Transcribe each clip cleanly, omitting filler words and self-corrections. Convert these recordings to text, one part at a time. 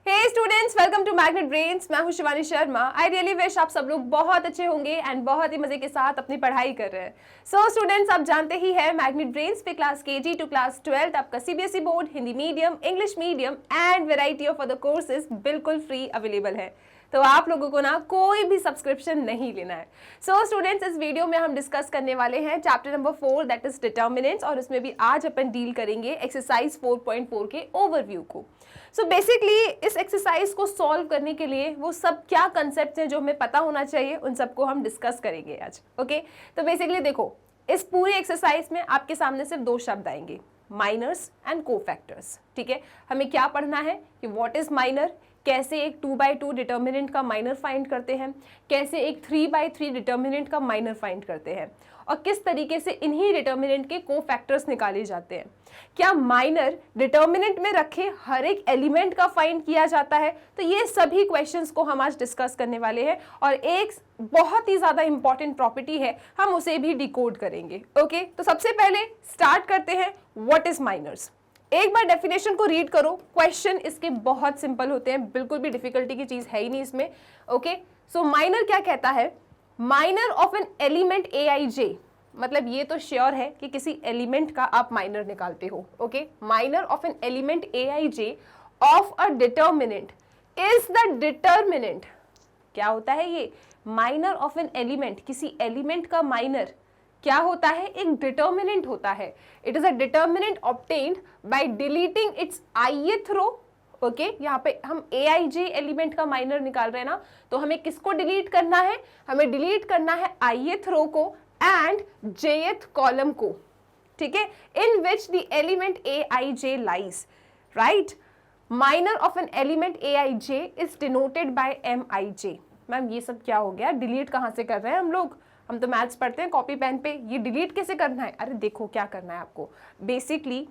Hey students, welcome to Magnet Brains. मैं हूं Shivani Sharma. I really wish आप सब लोग बहुत अच्छे होंगे एंड बहुत ही मजे के साथ अपनी पढ़ाई कर रहे हैं। सो स्टूडेंट्स, आप जानते ही हैं मैग्नेट ब्रेन्स पे क्लास केजी टू क्लास 12 आपका CBSE board, Hindi medium, English medium and variety of other courses बिल्कुल फ्री अवेलेबल है। तो आप लोगों को ना कोई भी सब्सक्रिप्शन नहीं लेना है। सो स्टूडेंट्स, इस वीडियो में हम डिस्कस करने वाले हैं chapter number 4 that is determinants, और उसमें भी आज अपन डील करेंगे एक्सरसाइज 4.4 के ओवरव्यू को। सो बेसिकली इस एक्सरसाइज को सॉल्व करने के लिए वो सब क्या कंसेप्ट हैं जो हमें पता होना चाहिए, उन सबको हम डिस्कस करेंगे आज। ओके, तो बेसिकली देखो, इस पूरी एक्सरसाइज में आपके सामने सिर्फ दो शब्द आएंगे, माइनर्स एंड कोफैक्टर्स। ठीक है, हमें क्या पढ़ना है कि व्हाट इज माइनर, कैसे एक 2/2 डिटर्मिनेंट का माइनर फाइंड करते हैं, कैसे एक 3/3 डिटर्मिनेंट का माइनर फाइंड करते हैं, और किस तरीके से इन्हीं डिटर्मिनेंट के कोफैक्टर्स निकाले जाते हैं। क्या माइनर डिटर्मिनेंट में रखे हर एक एलिमेंट का फाइंड किया जाता है? तो ये सभी क्वेश्चंस को हम आज डिस्कस करने वाले हैं, और एक बहुत ही ज्यादा इंपॉर्टेंट प्रॉपर्टी है, हम उसे भी डिकोड करेंगे। ओके, तो सबसे पहले स्टार्ट करते हैं व्हाट इज माइनर्स। एक बार डेफिनेशन को रीड करो, क्वेश्चन इसके बहुत सिंपल होते हैं, बिल्कुल भी डिफिकल्टी की चीज है ही नहीं इसमें। ओके, सो माइनर क्या कहता है, minor of an element AIJ, मतलब ये तो श्योर है कि किसी एलिमेंट का आप माइनर निकालते हो। Okay, minor of an element AIJ of a determinant is the determinant. क्या होता है ये, माइनर ऑफ एन एलिमेंट, किसी एलिमेंट का माइनर क्या होता है, एक डिटर्मिनेंट होता है। It is a determinant obtained by deleting its ith row. Okay, यहाँ पे हम AIJ एलिमेंट का माइनर निकाल रहे हैं ना, तो हमें किसको डिलीट करना है, हमें डिलीट करना है ith रो को एंड jth कॉलम को। ठीक है, in which the element AIJ lies, right. Minor of an element AIJ is denoted by MIJ। Ma'am ये सब क्या हो गया, डिलीट कहाँ से कर रहे हैं हम लोग, हम तो मैथ्स पढ़ते हैं कॉपी पेन पे, ये डिलीट कैसे करना है? अरे देखो क्या करना है आपको, बेसिकली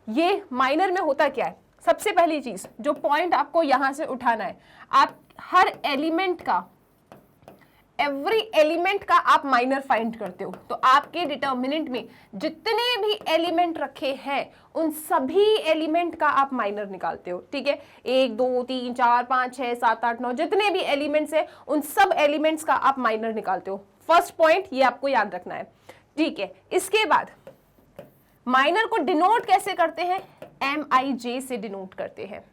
ये माइनर में होता क्या है, सबसे पहली चीज जो पॉइंट आपको यहां से उठाना है, आप हर एलिमेंट का, एवरी एलिमेंट का आप माइनर फाइंड करते हो। तो आपके डिटर्मिनेंट में जितने भी एलिमेंट रखे हैं उन सभी एलिमेंट का आप माइनर निकालते हो। ठीक है, 1 2 3 4 5 6 7 8 9 जितने भी एलिमेंट्स हैं उन सब एलिमेंट्स का आप माइनर निकालते हो। फर्स्ट पॉइंट ये आपको याद रखना है। ठीक है, इसके बाद माइनर को डिनोट कैसे करते हैं, MIJ से डिनोट करते हैं।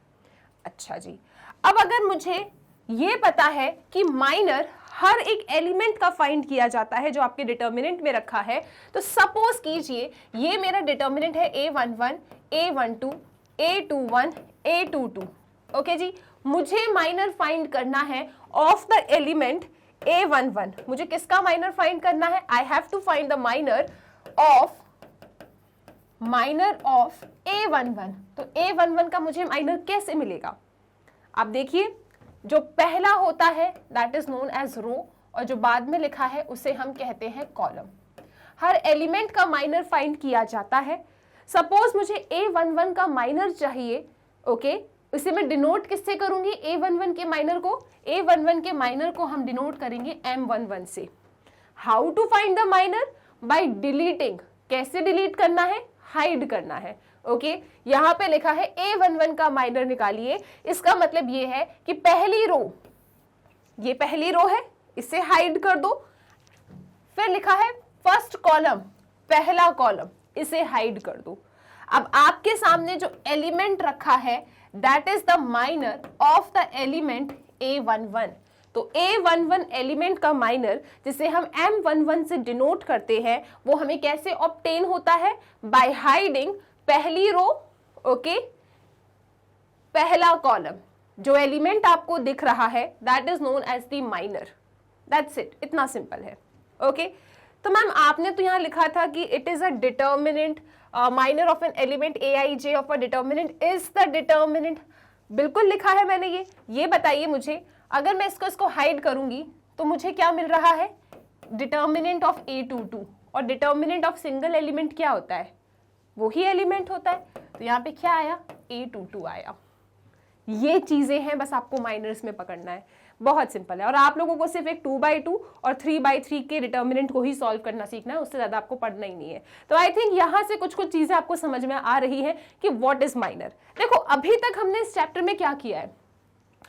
अच्छा जी, अब अगर मुझे ये पता है कि माइनर हर एक एलिमेंट का फाइंड किया जाता है जो आपके डिटर्मिनेंट में रखा है, तो सपोज कीजिए ये मेरा डिटर्मिनेंट है A11, A12, A21, A22। Okay जी, मुझे माइनर फाइंड करना है ऑफ द एलिमेंट A11। मुझे किसका माइनर फाइंड करना है, I have to find the minor of A11। तो A11 का मुझे माइनर कैसे मिलेगा, आप देखिए, जो पहला होता है दैट इज नोन एज रो, और जो बाद में लिखा है उसे हम कहते हैं कॉलम। हर एलिमेंट का माइनर फाइंड किया जाता है। सपोज मुझे A11 का माइनर चाहिए, ओके, उसे मैं डिनोट किससे करूंगी, A11 के माइनर को, A11 के माइनर को हम डिनोट करेंगे M11 से। How to find the minor, by deleting. कैसे डिलीट करना है, हाइड करना है। ओके, यहां पे लिखा है A11 का माइनर निकालिए, इसका मतलब ये है कि पहली रो, ये पहली रो है, इसे हाइड कर दो। फिर लिखा है फर्स्ट कॉलम, पहला कॉलम, इसे हाइड कर दो। अब आपके सामने जो एलिमेंट रखा है that is the minor of the element A11। तो A11 एलिमेंट का माइनर जिसे हम M11 से डिनोट करते हैं, वो हमें कैसे ऑब्टेन होता है, बाय हाइडिंग पहली रो, ओके, पहला कॉलम। जो एलिमेंट आपको दिख रहा है that is known as the minor. That's it, इतना सिंपल है। ओके, तो मैम आपने तो यहां लिखा था कि it is a determinant, minor of an element AIJ of a determinant is the determinant. बिल्कुल लिखा है मैंने ये बताइए मुझे, अगर मैं इसको हाइड करूंगी तो मुझे क्या मिल रहा है, डिटर्मिनेंट ऑफ A22, और डिटर्मिनेंट ऑफ सिंगल एलिमेंट क्या होता है, वही एलिमेंट होता है। तो यहाँ पे क्या आया, A22 आया। ये चीजें हैं, बस आपको माइनर्स में पकड़ना है, बहुत सिंपल है। और आप लोगों को सिर्फ एक 2/2 और 3/3 के डिटर्मिनेंट को ही सॉल्व करना सीखना है, उससे ज्यादा आपको पढ़ना ही नहीं है। तो आई थिंक यहाँ से कुछ चीजें आपको समझ में आ रही है कि व्हाट इज माइनर। देखो, अभी तक हमने इस चैप्टर में क्या किया है,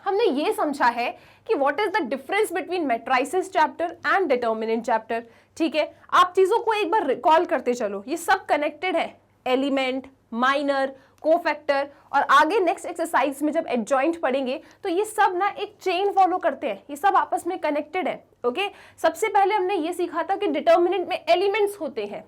हमने ये समझा है कि what is the difference between matrices chapter and determinant chapter. ठीक है, आप चीजों को एक बार रिकॉल करते चलो, ये सब कनेक्टेड है, एलिमेंट, माइनर, कोफैक्टर, और आगे नेक्स्ट एक्सरसाइज में जब एडजॉइंट पढ़ेंगे तो ये सब ना एक चेन फॉलो करते हैं, ये सब आपस में कनेक्टेड है। ओके, सबसे पहले हमने ये सीखा था कि डिटर्मिनेंट में एलिमेंट्स होते हैं।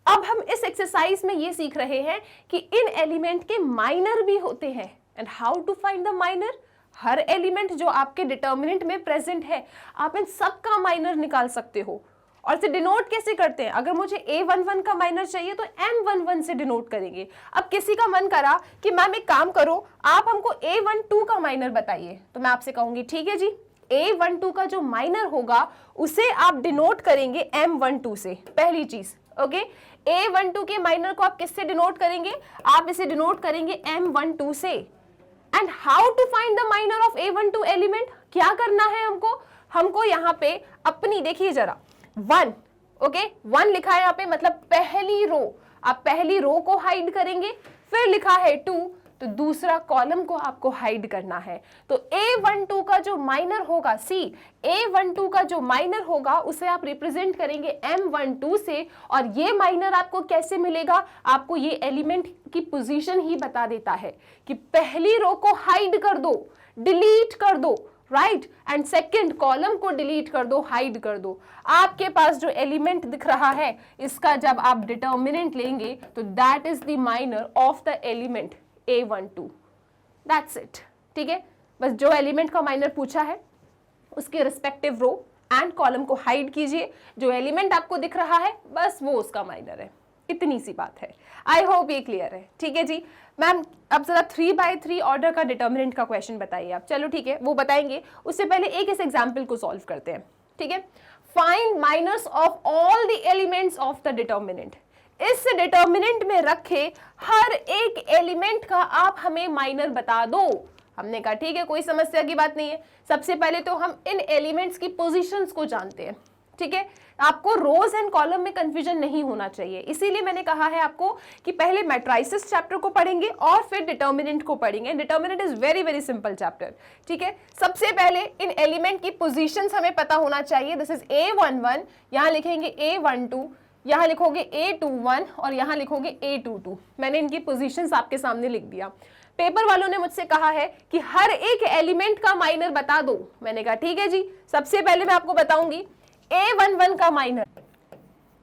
अब हम इस एक्सरसाइज में ये सीख रहे हैं कि इन एलिमेंट के माइनर भी होते हैं, and how to find the minor. हर एलिमेंट जो आपके डिटर्मिनेंट में प्रेजेंट है, आप इन सब का माइनर निकाल सकते हो। और इसे डिनोट कैसे करते हैं, अगर मुझे A11 का माइनर चाहिए तो M11 से डिनोट करेंगे। अब किसी का मन करा कि मैम एक काम करो, आप हमको A12 का माइनर बताइए, तो मैं आपसे कहूंगी ठीक है जी, A12 का जो माइनर होगा उसे आप डिनोट करेंगे M12 से, पहली चीज। ओके, A12 के माइनर को आप किससे डिनोट करेंगे, आप इसे डिनोट करेंगे M12 से। And how to find the minor of A12 element, क्या करना है हमको यहाँ पे अपनी, देखिए जरा 1, ओके 1 लिखा है यहाँ पे, मतलब पहली रो, आप पहली रो को हाइड करेंगे, फिर लिखा है 2, तो दूसरा कॉलम को आपको हाइड करना है। तो A12 का जो माइनर होगा, A12 का जो माइनर होगा उसे आप रिप्रेजेंट करेंगे M12 से, और ये माइनर आपको कैसे मिलेगा, आपको ये एलिमेंट की पोजीशन ही बता देता है कि पहली रो को हाइड कर दो, डिलीट कर दो, राइट, एंड सेकेंड कॉलम को डिलीट कर दो, हाइड कर दो। आपके पास जो एलिमेंट दिख रहा है इसका जब आप डिटर्मिनेंट लेंगे तो that is the minor of the element A12, that's it. ठीक है, बस जो एलिमेंट का माइनर पूछा है उसके रिस्पेक्टिव रो एंड कॉलम को हाइड कीजिए, जो एलिमेंट आपको दिख रहा है बस वो उसका माइनर है, इतनी सी बात है। आई होप ये क्लियर है। ठीक है जी मैम, अब जरा 3x3 ऑर्डर का डिटर्मिनेंट का क्वेश्चन बताइए आप। चलो ठीक है, वो बताएंगे, उससे पहले एक इस एग्जाम्पल को सॉल्व करते हैं। ठीक है, find minors of all the elements of the determinant. इस डिटर्मिनेंट में रखे हर एक एलिमेंट का आप हमें माइनर बता दो। हमने कहा ठीक है, कोई समस्या की बात नहीं है। सबसे पहले तो हम इन एलिमेंट्स की पोजीशंस को जानते हैं। ठीक है, आपको रोज एंड कॉलम में कंफ्यूजन नहीं होना चाहिए, इसीलिए मैंने कहा है आपको कि पहले मैट्राइसिस चैप्टर को पढ़ेंगे और फिर डिटर्मिनेंट को पढ़ेंगे। Determinant is very very simple chapter. ठीक है, सबसे पहले इन एलिमेंट की पोजीशंस हमें पता होना चाहिए। दिस इज A11, यहाँ लिखेंगे A12, यहाँ लिखोगे A21 और यहाँ लिखोगे A22। मैंने इनकी पोजीशंस आपके सामने लिख दिया। पेपर वालों ने मुझसे कहा है कि हर एक एलिमेंट का माइनर बता दो। मैंने कहा ठीक है जी, सबसे पहले मैं आपको बताऊंगी A11 का माइनर,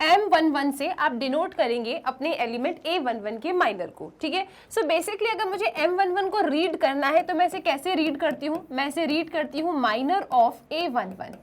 M11 से आप डिनोट करेंगे अपने एलिमेंट A11 के माइनर को। ठीक है, सो बेसिकली अगर मुझे M11 को रीड करना है तो मैं इसे कैसे रीड करती हूँ, मैं इसे रीड करती हूँ माइनर ऑफ A11।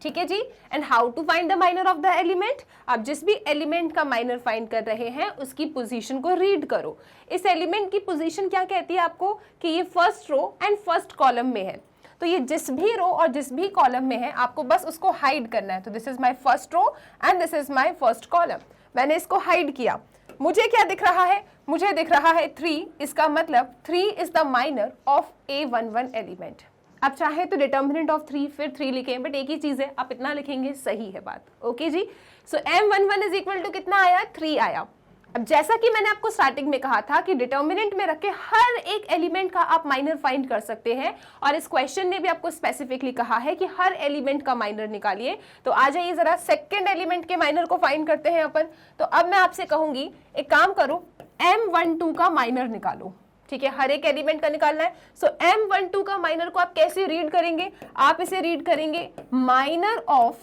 ठीक है जी, and how to find the minor of the element, आप जिस भी एलिमेंट का माइनर फाइंड कर रहे हैं उसकी पोजीशन को रीड करो। इस एलिमेंट की पोजीशन क्या कहती है आपको, कि ये first row and first column में है, तो ये जिस भी रो और जिस भी कॉलम में है आपको बस उसको हाइड करना है। तो this is my first row and this is my first column. मैंने इसको हाइड किया, मुझे क्या दिख रहा है, मुझे दिख रहा है 3, इसका मतलब 3 is the minor of A11 element. आप चाहे तो डिटर्मिनेंट ऑफ 3 फिर 3 लिखें, बट एक ही चीज है, आप इतना लिखेंगे सही है बात। ओके जी, so M11 is equal to कितना आया, 3 आया। अब जैसा कि मैंने आपको स्टार्टिंग में कहा था कि डिटर्मिनेंट में रखे हर एक एलिमेंट का आप माइनर फाइंड कर सकते हैं, और इस क्वेश्चन ने भी आपको स्पेसिफिकली कहा है कि हर एलिमेंट का माइनर निकालिए। तो आ जाइए जरा सेकंड एलिमेंट के माइनर को फाइंड करते हैं अपन। तो अब मैं आपसे कहूंगी एक काम करो, M12 का माइनर निकालो। ठीक है, हर एक एलिमेंट का निकालना है। सो M12 का माइनर को आप कैसे रीड करेंगे, आप इसे रीड करेंगे माइनर ऑफ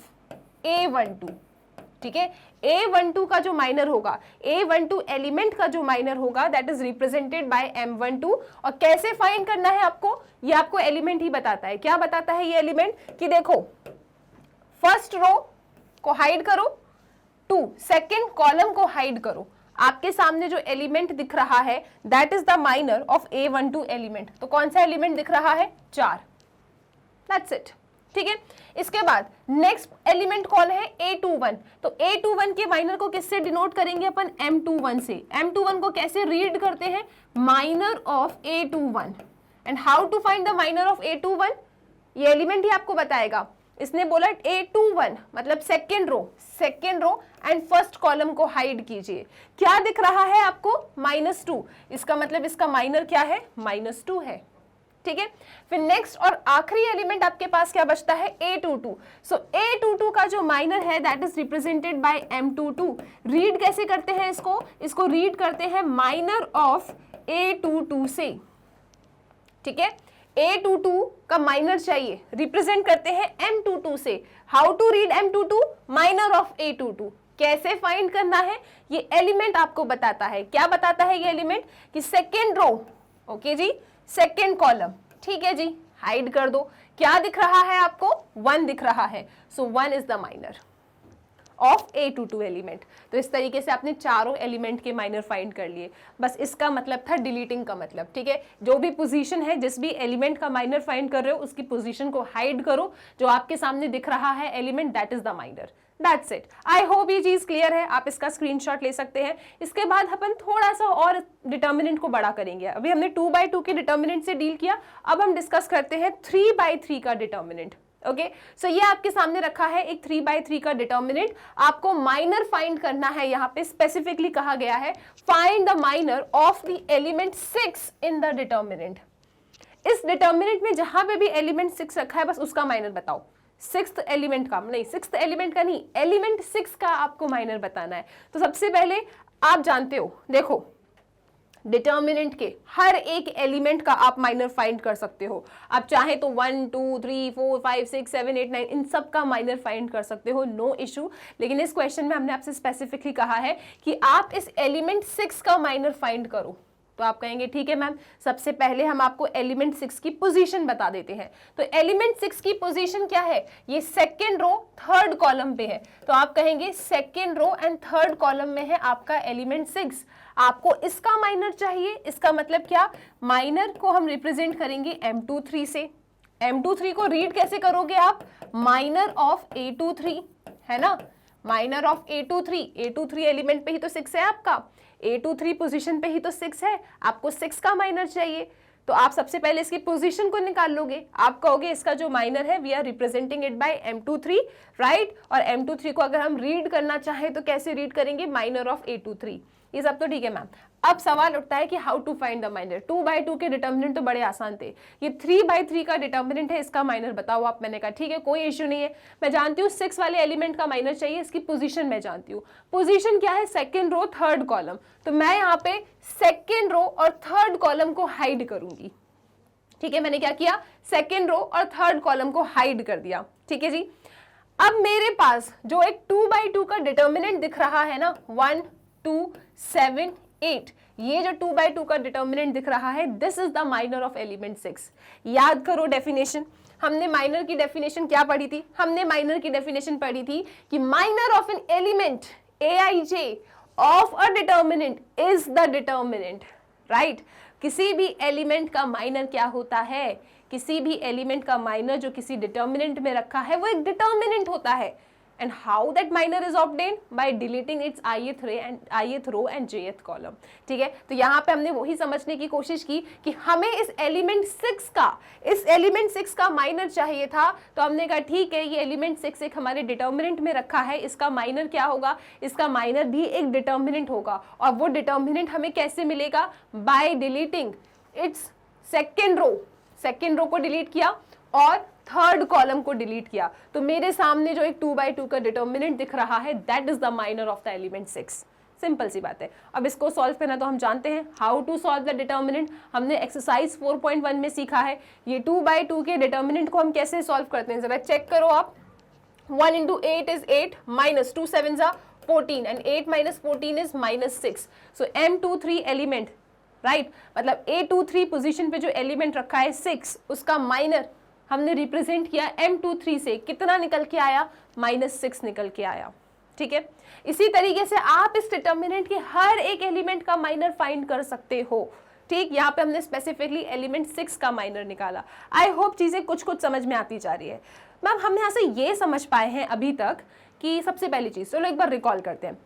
A12। ठीक है, A12 का जो माइनर होगा, A12 एलिमेंट का जो माइनर होगा that is represented by M12। और कैसे फाइंड करना है आपको, ये आपको एलिमेंट ही बताता है। क्या बताता है ये एलिमेंट, कि देखो फर्स्ट रो को हाइड करो, 2 सेकेंड कॉलम को हाइड करो। आपके सामने जो एलिमेंट दिख रहा है that is the minor of A12 element. तो कौन सा एलिमेंट दिख रहा है, 4, दैट्स इट। ठीक है, इसके बाद नेक्स्ट एलिमेंट कौन है, A21। तो A21 के माइनर को किससे डिनोट करेंगे अपन, M21 से। M21 को कैसे रीड करते हैं, minor of A21। And how to find the minor of A21, ये एलिमेंट ही आपको बताएगा। इसने बोला A21 मतलब second row and first column को हाइड कीजिए। क्या दिख रहा है आपको, -2, इसका मतलब इसका माइनर क्या है, -2 है। ठीक है। फिर नेक्स्ट और आखिरी एलिमेंट आपके पास क्या बचता है, A22। सो A22 का जो माइनर है that is represented by M22। Read कैसे करते हैं इसको रीड करते हैं माइनर ऑफ A22 से, ठीक है। A22 का माइनर चाहिए, रिप्रेजेंट करते हैं M22 से। How to read M22, minor of A22। कैसे फाइंड करना है ये एलिमेंट आपको बताता है। क्या बताता है ये एलिमेंट कि सेकेंड रो, ओके जी, सेकेंड कॉलम, ठीक है जी, हाइड कर दो। क्या दिख रहा है आपको, 1 दिख रहा है। सो 1 is the minor of A22 element. तो इस तरीके से आपने चारों एलिमेंट के माइनर फाइंड कर लिए। बस इसका मतलब था डिलीटिंग का मतलब, ठीक है। जो भी पोजीशन है, जिस भी एलिमेंट का माइनर फाइंड कर रहे हो उसकी पोजीशन को हाइड करो। जो आपके सामने दिख रहा है element that is the minor. That's it. I hope ये चीज क्लियर है। आप इसका स्क्रीनशॉट ले सकते हैं। इसके बाद अपन थोड़ा सा और डिटर्मिनेंट को बड़ा करेंगे। अभी हमने 2/2 के डिटर्मिनेंट से डील किया, अब हम डिस्कस करते हैं 3/3 का डिटर्मिनेंट। ओके, सो ये आपके सामने रखा है एक 3/3 का डिटर्मिनेंट। आपको माइनर फाइंड करना है। यहाँ पे स्पेसिफिकली कहा गया है find the minor of the element 6 in the determinant. इस डिटर्मिनेंट में जहां पे भी एलिमेंट 6 रखा है बस उसका माइनर बताओ। सिक्स्थ एलिमेंट का नहीं, एलिमेंट 6 का आपको माइनर बताना है। तो सबसे पहले आप जानते हो, देखो डिटर्मिनेंट के हर एक एलिमेंट का आप माइनर फाइंड कर सकते हो। आप चाहे तो 1 2 3 4 5 6 7 8 9 इन सब का माइनर फाइंड कर सकते हो, नो इशू। लेकिन इस क्वेश्चन में हमने आपसे स्पेसिफिकली कहा है कि आप इस एलिमेंट 6 का माइनर फाइंड करो। तो आप कहेंगे ठीक है मैम, सबसे पहले हम आपको एलिमेंट 6 की पोजीशन बता देते हैं। तो एलिमेंट 6 की पोजीशन क्या है, ये सेकेंड रो थर्ड कॉलम पे है। तो आप कहेंगे second row and third column में है आपका एलिमेंट 6। आपको इसका माइनर चाहिए। इसका मतलब क्या, माइनर को हम रिप्रेजेंट करेंगे M23 से। M23 को रीड कैसे करोगे आप, माइनर ऑफ A23, है ना, minor of A23। A23 element पे ही तो 6 है आपका, A23 पोजीशन पे ही तो 6 है। आपको 6 का माइनर चाहिए। तो आप सबसे पहले इसकी पोजीशन को निकाल लोगे। आप कहोगे इसका जो माइनर है we are representing it by M23, right. और M23 को अगर हम रीड करना चाहें तो कैसे रीड करेंगे, माइनर ऑफ A23। ये सब तो ठीक है मैम। अब सवाल उठता है कि how to find the minor. 2/2 के डिटर्मिनेंट तो बड़े आसान थे, ये 3/3 का डिटर्मिनेंट है, इसका माइनर बताओ आप। मैंने कहा ठीक है, कोई इश्यू नहीं है। मैं जानती हूँ 6 वाले एलिमेंट का माइनर चाहिए, इसकी पोजीशन मैं जानती हूँ। पोजीशन क्या है, सेकेंड रो थर्ड कॉलम। तो मैं यहाँ पे सेकेंड रो और थर्ड कॉलम को हाइड करूंगी, ठीक है। मैंने क्या किया, सेकेंड रो और थर्ड कॉलम को हाइड कर दिया, ठीक है जी। अब मेरे पास जो एक 2/2 का डिटर्मिनेंट दिख रहा है ना, 1 2 7 8, ये जो 2/2 का डिटर्मिनेंट दिख रहा है, this is the minor of element 6। याद करो डेफिनेशन, हमने माइनर की डेफिनेशन क्या पढ़ी थी, हमने माइनर की डेफिनेशन पढ़ी थी कि minor of an element Aij of a determinant is the determinant, right. किसी भी एलिमेंट का माइनर क्या होता है, किसी भी एलिमेंट का माइनर जो किसी डिटर्मिनेंट में रखा है वो एक डिटर्मिनेंट होता है। And how that minor is obtained? By deleting its ith row and jth column, ठीक है। तो यहाँ पे हमने वही समझने की कोशिश की कि हमें इस एलिमेंट 6 का माइनर चाहिए था। तो हमने कहा ठीक है, ये एलिमेंट 6 एक हमारे डिटर्मिनेंट में रखा है, इसका माइनर क्या होगा, इसका माइनर भी एक डिटर्मिनेंट होगा। और वो डिटर्मिनेंट हमें कैसे मिलेगा, by deleting its second row को डिलीट किया और थर्ड कॉलम को डिलीट किया। तो मेरे सामने जो एक 2/2 का डिटर्मिनेंट दिख रहा है that is the minor of the element 6। Simple सी बात है। अब इसको सॉल्व करना तो हम जानते हैं, how to solve the determinant हमने एक्सरसाइज 4.1 में सीखा है। ये 2/2 के डिटर्मिनेंट को हम कैसे सॉल्व करते हैं जरा चेक करो आप। 1 into 8 is 8, minus 2 7s are 14 and 8 minus 14 is minus 6. So M23 element, right, मतलब A23 पोजीशन पे जो एलिमेंट रखा है 6, उसका माइनर हमने रिप्रेजेंट किया M23 से, कितना निकल के आया, -6 निकल के आया, ठीक है। इसी तरीके से आप इस डिटर्मिनेंट के हर एक एलिमेंट का माइनर फाइंड कर सकते हो, ठीक। यहाँ पे हमने स्पेसिफिकली एलिमेंट 6 का माइनर निकाला। आई होप चीजें कुछ समझ में आती जा रही है। मैम हम यहाँ से ये समझ पाए हैं अभी तक कि सबसे पहली चीज, चलो एक बार रिकॉल करते हैं।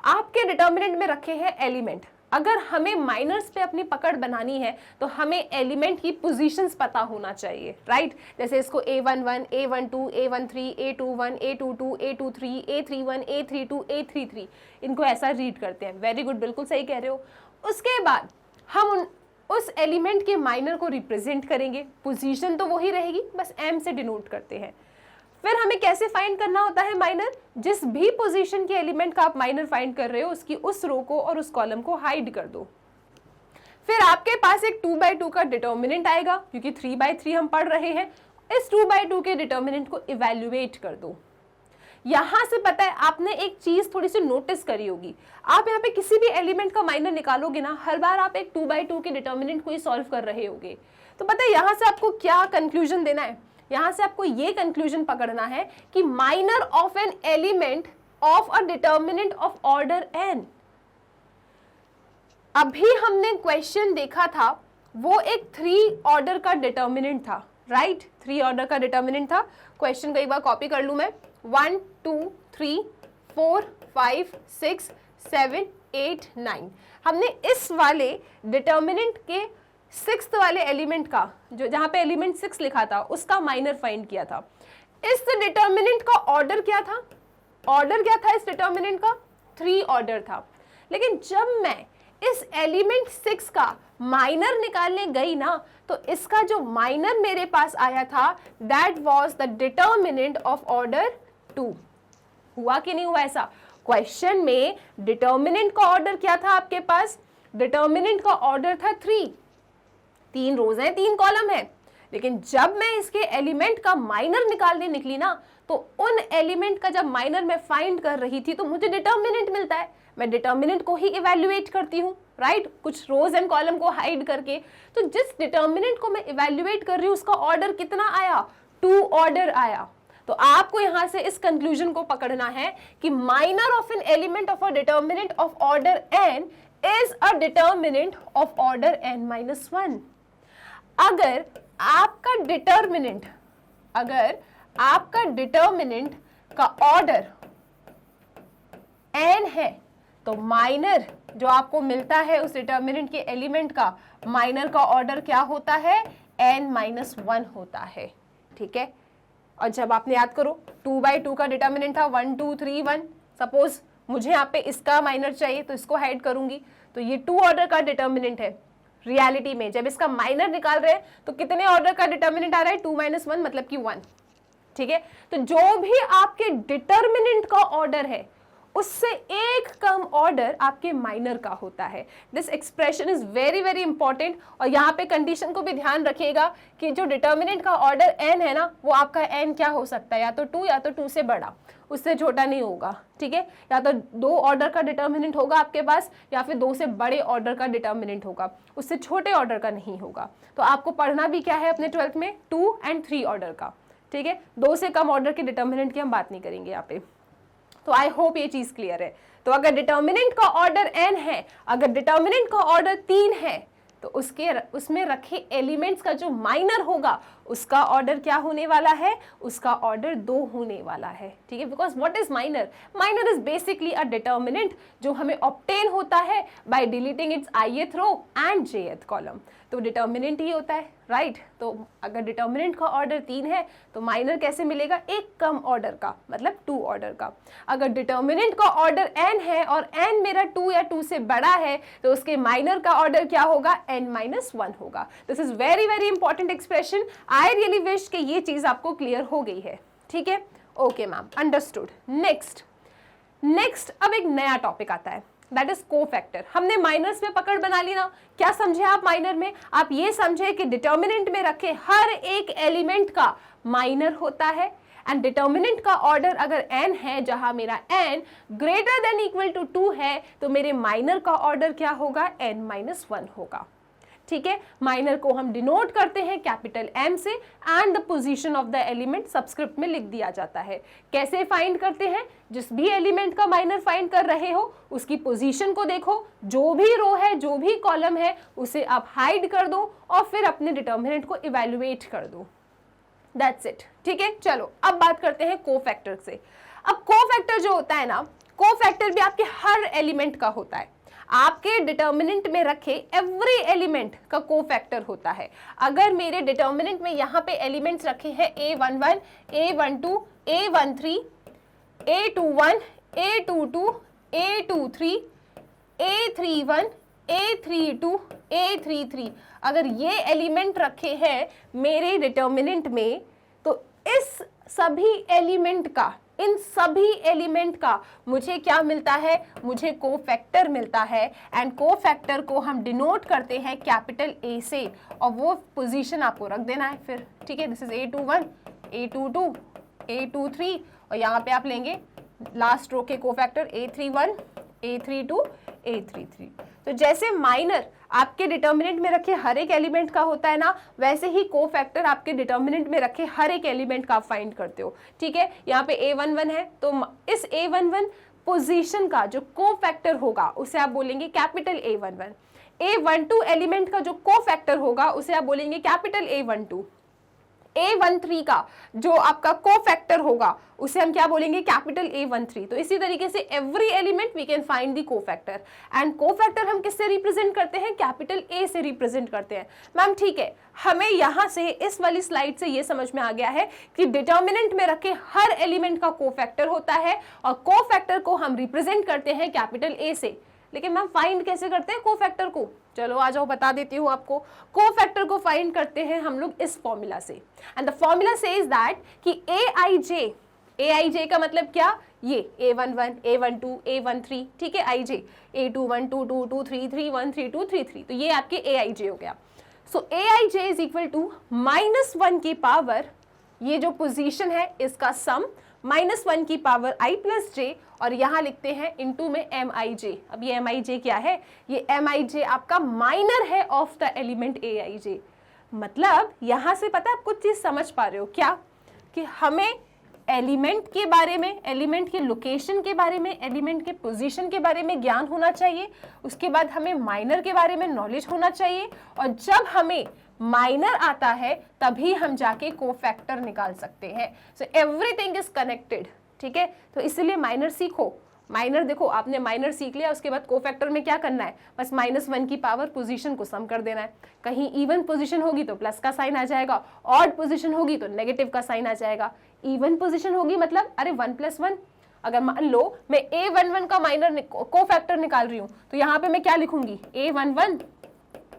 आपके डिटर्मिनेंट में रखे हैं एलिमेंट, अगर हमें माइनर्स पे अपनी पकड़ बनानी है तो हमें एलिमेंट की पोजीशंस पता होना चाहिए, राइट। जैसे इसको A11, A12, A13, A21, A22, A23, A31, A32, A33, इनको ऐसा रीड करते हैं। वेरी गुड, बिल्कुल सही कह रहे हो। उसके बाद हम उस एलिमेंट के माइनर को रिप्रेजेंट करेंगे, पोजीशन तो वही रहेगी, बस m से डिनोट करते हैं। फिर हमें कैसे फाइंड करना होता है माइनर, जिस भी पोजीशन के एलिमेंट का आप माइनर फाइंड कर रहे हो उसकी उस रो को और उस कॉलम को हाइड कर दो। फिर आपके पास एक 2/2 का डिटर्मिनेंट आएगा, क्योंकि 3/3 हम पढ़ रहे हैं। इस 2/2 के डिटर्मिनेंट को इवैल्यूएट कर दो। यहां से पता है आपने एक चीज थोड़ी सी नोटिस करी होगी, आप यहाँ पे किसी भी एलिमेंट का माइनर निकालोगे ना, हर बार आप एक 2/2 के डिटर्मिनेंट को ही सॉल्व कर रहे होगे। तो पता है यहाँ से आपको क्या कंक्लूजन देना है, यहाँ से आपको ये कंक्लूजन पकड़ना है कि minor of an element of a determinant of order n। अभी हमने क्वेश्चन देखा था, वो एक 3 ऑर्डर का डिटर्मिनेंट था, राइट? 3 ऑर्डर का डिटर्मिनेंट था। क्वेश्चन को एक बार कॉपी कर लूं मैं, 1 2 3 4 5 6 7 8 9। हमने इस वाले डिटर्मिनेंट के 6th वाले एलिमेंट का, जो जहां पे एलिमेंट 6 लिखा था, उसका माइनर फाइंड किया था। इस डिटर्मिनेंट का ऑर्डर क्या था? ऑर्डर क्या था इस डिटर्मिनेंट का? 3 ऑर्डर था। लेकिन जब मैं इस एलिमेंट 6 का माइनर निकालने गई ना, तो इसका जो माइनर मेरे पास आया था, that was the determinant of order 2। हुआ कि नहीं हुआ ऐसा? क्वेश्चन में डिटर्मिनेंट का ऑर्डर क्या था आपके पास? डिटर्मिनेंट का ऑर्डर था 3 रोज हैं, 3 कॉलम है। लेकिन जब मैं इसके एलिमेंट का माइनर निकालने निकली ना, तो उन एलिमेंट का जब माइनर मैं फाइंड कर रही थी, तो मुझे डिटर्मिनेंट मिलता है, मैं डिटर्मिनेंट को ही इवैल्यूएट करती हूँ, राइट? कुछ रोज एंड कॉलम को हाइड करके। तो जिस डिटर्मिनेंट को मैं इवैल्यूएट कर रही हूँ, उसका ऑर्डर कितना आया? 2 ऑर्डर आया। तो आपको यहां से इस कंक्लूजन को पकड़ना है कि minor of an element of a determinant of order n is a determinant of order n-1। अगर आपका डिटर्मिनेंट का ऑर्डर n है, तो माइनर जो आपको मिलता है उस डिटर्मिनेंट के एलिमेंट का, माइनर का ऑर्डर क्या होता है? n-1 होता है, ठीक है? और जब आपने याद करो 2/2 का डिटर्मिनेंट था 1 2 3 1, सपोज मुझे यहाँ पे इसका माइनर चाहिए तो इसको हाइड करूंगी, तो ये 2 ऑर्डर का डिटर्मिनेंट है। रियलिटी में जब इसका माइनर निकाल रहे हैं तो कितने ऑर्डर का डिटर्मिनेंट आ रहा है? 2 - 1 मतलब कि 1, ठीक है? तो जो भी आपके डिटर्मिनेंट का ऑर्डर है, उससे एक कम ऑर्डर आपके माइनर का होता है। This expression is very very important. और यहाँ पे कंडीशन को भी ध्यान रखिएगा कि जो डिटर्मिनेंट का ऑर्डर n है ना, वो आपका n क्या हो सकता है? या तो 2 या तो 2 से बड़ा, उससे छोटा नहीं होगा, ठीक है? या तो 2 ऑर्डर का डिटर्मिनेंट होगा आपके पास, या फिर 2 से बड़े ऑर्डर का डिटर्मिनेंट होगा, उससे छोटे ऑर्डर का नहीं होगा। तो आपको पढ़ना भी क्या है अपने 12th में? 2 और 3 ऑर्डर का, ठीक है? 2 से कम ऑर्डर के डिटर्मिनेंट की हम बात नहीं करेंगे यहाँ पे। तो आई होप ये चीज क्लियर है। तो अगर डिटर्मिनेंट का ऑर्डर n है, अगर डिटर्मिनेंट का ऑर्डर 3 है, तो उसमें रखे एलिमेंट्स का जो माइनर होगा, उसका ऑर्डर क्या होने वाला है? उसका ऑर्डर 2 होने वाला है, ठीक है? Because what is minor? Minor is basically a determinant जो हमें ऑब्टेन होता है by deleting its ith row and jth column. तो डिटर्मिनेंट ही होता है, राइट? तो अगर डिटर्मिनेंट का ऑर्डर 3 है, तो माइनर कैसे मिलेगा? एक कम ऑर्डर का, मतलब 2 ऑर्डर का। अगर डिटर्मिनेंट का ऑर्डर n है और n मेरा 2 या 2 से बड़ा है, तो उसके माइनर का ऑर्डर क्या होगा? n-1 होगा। This is very very important expression. I really wish कि ये चीज आपको क्लियर हो गई है, ठीक है? Okay ma'am, understood. नेक्स्ट अब एक नया टॉपिक आता है, दैट इज कोफैक्टर। हमने माइनर्स में पकड़ बना ली ना। क्या समझे आप माइनर में? आप ये समझे कि डिटर्मिनेंट में रखे हर एक एलिमेंट का माइनर होता है, एंड डिटर्मिनेंट का ऑर्डर अगर n है, जहां मेरा n greater than equal to 2 है, तो मेरे माइनर का ऑर्डर क्या होगा? n-1 होगा, ठीक है? माइनर को हम डिनोट करते हैं कैपिटल M से, and the position of the element subscript में लिख दिया जाता है। कैसे फाइंड करते हैं? जिस भी एलिमेंट का माइनर फाइंड कर रहे हो, उसकी पोजीशन को देखो, जो भी रो है, जो भी कॉलम है, उसे आप हाइड कर दो और फिर अपने डिटर्मिनेंट को इवैल्यूएट कर दो। दैट्स इट, ठीक है? चलो अब बात करते हैं कोफैक्टर से। अब कोफैक्टर जो होता है ना, कोफैक्टर भी आपके हर एलिमेंट का होता है। आपके डिटर्मिनेंट में रखे एवरी एलिमेंट का कोफैक्टर होता है। अगर मेरे डिटर्मिनेंट में यहाँ पे एलिमेंट्स रखे हैं a11, a12, a13, a21, a22, a23, a31, A32 A33 अगर ये एलिमेंट रखे हैं मेरे डिटर्मिनेंट में, तो इस सभी एलिमेंट का, इन सभी एलिमेंट का मुझे क्या मिलता है, मुझे कोफैक्टर मिलता है। एंड कोफैक्टर को हम डिनोट करते हैं कैपिटल ए से, और वो पोजीशन आपको रख देना है फिर, ठीक है। This is A21 A22 A23, और यहाँ पे आप लेंगे लास्ट रो के कोफैक्टर A31 A32 A33। तो जैसे माइनर आपके डिटर्मिनेंट में रखे हर एक एलिमेंट का होता है ना, वैसे ही कोफैक्टर आपके डिटर्मिनेंट में रखे हर एक एलिमेंट का आप फाइंड करते हो, ठीक है। यहाँ पे A11 है, तो इस A11 पोजीशन का जो कोफैक्टर होगा उसे आप बोलेंगे कैपिटल A11। A12 एलिमेंट का जो कोफैक्टर होगा उसे आप बोलेंगे कैपिटल A12। A13 का जो आपका कोफैक्टर होगा उसे हम क्या बोलेंगे, कैपिटल A13। तो इसी तरीके से every element we can find the cofactor, and cofactor हम किससे रिप्रेजेंट करते हैं, कैपिटल A से रिप्रेजेंट करते हैं। मैम ठीक है, हमें यहाँ से इस वाली स्लाइड से ये समझ में आ गया है कि डिटर्मिनेंट में रखे हर एलिमेंट का कोफैक्टर होता है, और कोफैक्टर को हम रिप्रेजेंट करते हैं कैपिटल A से। लेकिन मैम फाइंड कैसे करते हैं कोफैक्टर को, चलो आ जाओ बता देती हूँ आपको। कोफैक्टर को फाइंड करते हैं हम लोग इस फॉर्मूला से, and the formula says that कि Aij का मतलब क्या, ये A11 A12 A13, ठीक है, Ij A21 22 23 31 32 33, तो ये आपके Aij हो गया। सो Aij इज इक्वल टू -1 की पावर, ये जो पोजीशन है इसका सम, -1 की पावर i प्लस जे, और यहाँ लिखते हैं इनटू में Mij। अब ये Mij क्या है, ये Mij आपका माइनर है ऑफ द एलिमेंट Aij। मतलब यहाँ से पता है आप कुछ चीज समझ पा रहे हो क्या, कि हमें एलिमेंट के बारे में, एलिमेंट के लोकेशन के बारे में, एलिमेंट के पोजीशन के बारे में ज्ञान होना चाहिए, उसके बाद हमें माइनर के बारे में नॉलेज होना चाहिए, और जब हमें माइनर आता है तभी हम जाके कोफैक्टर निकाल सकते हैं। सो एवरीथिंग इज कनेक्टेड, ठीक है। तो इसलिए माइनर सीखो, माइनर देखो आपने माइनर सीख लिया, उसके बाद कोफैक्टर में क्या करना है, बस -1 की पावर पोजीशन को सम कर देना है। कहीं इवन पोजीशन होगी तो प्लस का साइन आ जाएगा, ऑड पोजीशन होगी तो नेगेटिव का साइन आ जाएगा। इवन पोजीशन होगी मतलब अरे 1 + 1, अगर मान लो मैं A11 का माइनर कोफैक्टर निकाल रही हूँ, तो यहाँ पे मैं क्या लिखूंगी, A11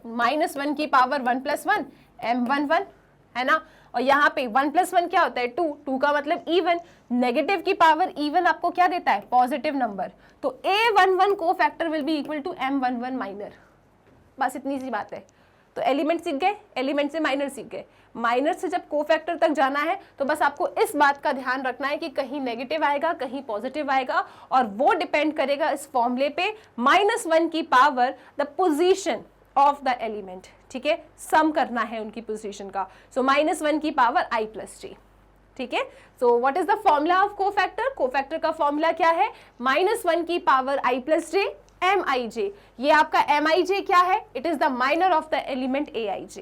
-1 की पावर 1 + 1 M11, है ना। और यहाँ पे 1 + 1 क्या होता है, 2 का मतलब इवन, नेगेटिव की पावर इवन आपको क्या देता है, पॉजिटिव नंबर। तो A11 cofactor will be equal to M11 minor, बस इतनी सी बात है। तो एलिमेंट सीख गए, एलिमेंट से माइनर सीख गए, माइनर से जब कोफैक्टर तक जाना है तो बस आपको इस बात का ध्यान रखना है कि कहीं नेगेटिव आएगा कहीं पॉजिटिव आएगा, और वो डिपेंड करेगा इस फॉर्मूले पे, -1 की power the position of the element, ठीक है, सम करना है उनकी पोजीशन का। सो -1 की पावर i प्लस जे, ठीक है। So what is the formula of cofactor, cofactor का फॉर्मूला क्या है, -1 की power i plus J Mij। ये आपका Mij क्या है, it is the minor of the element Aij।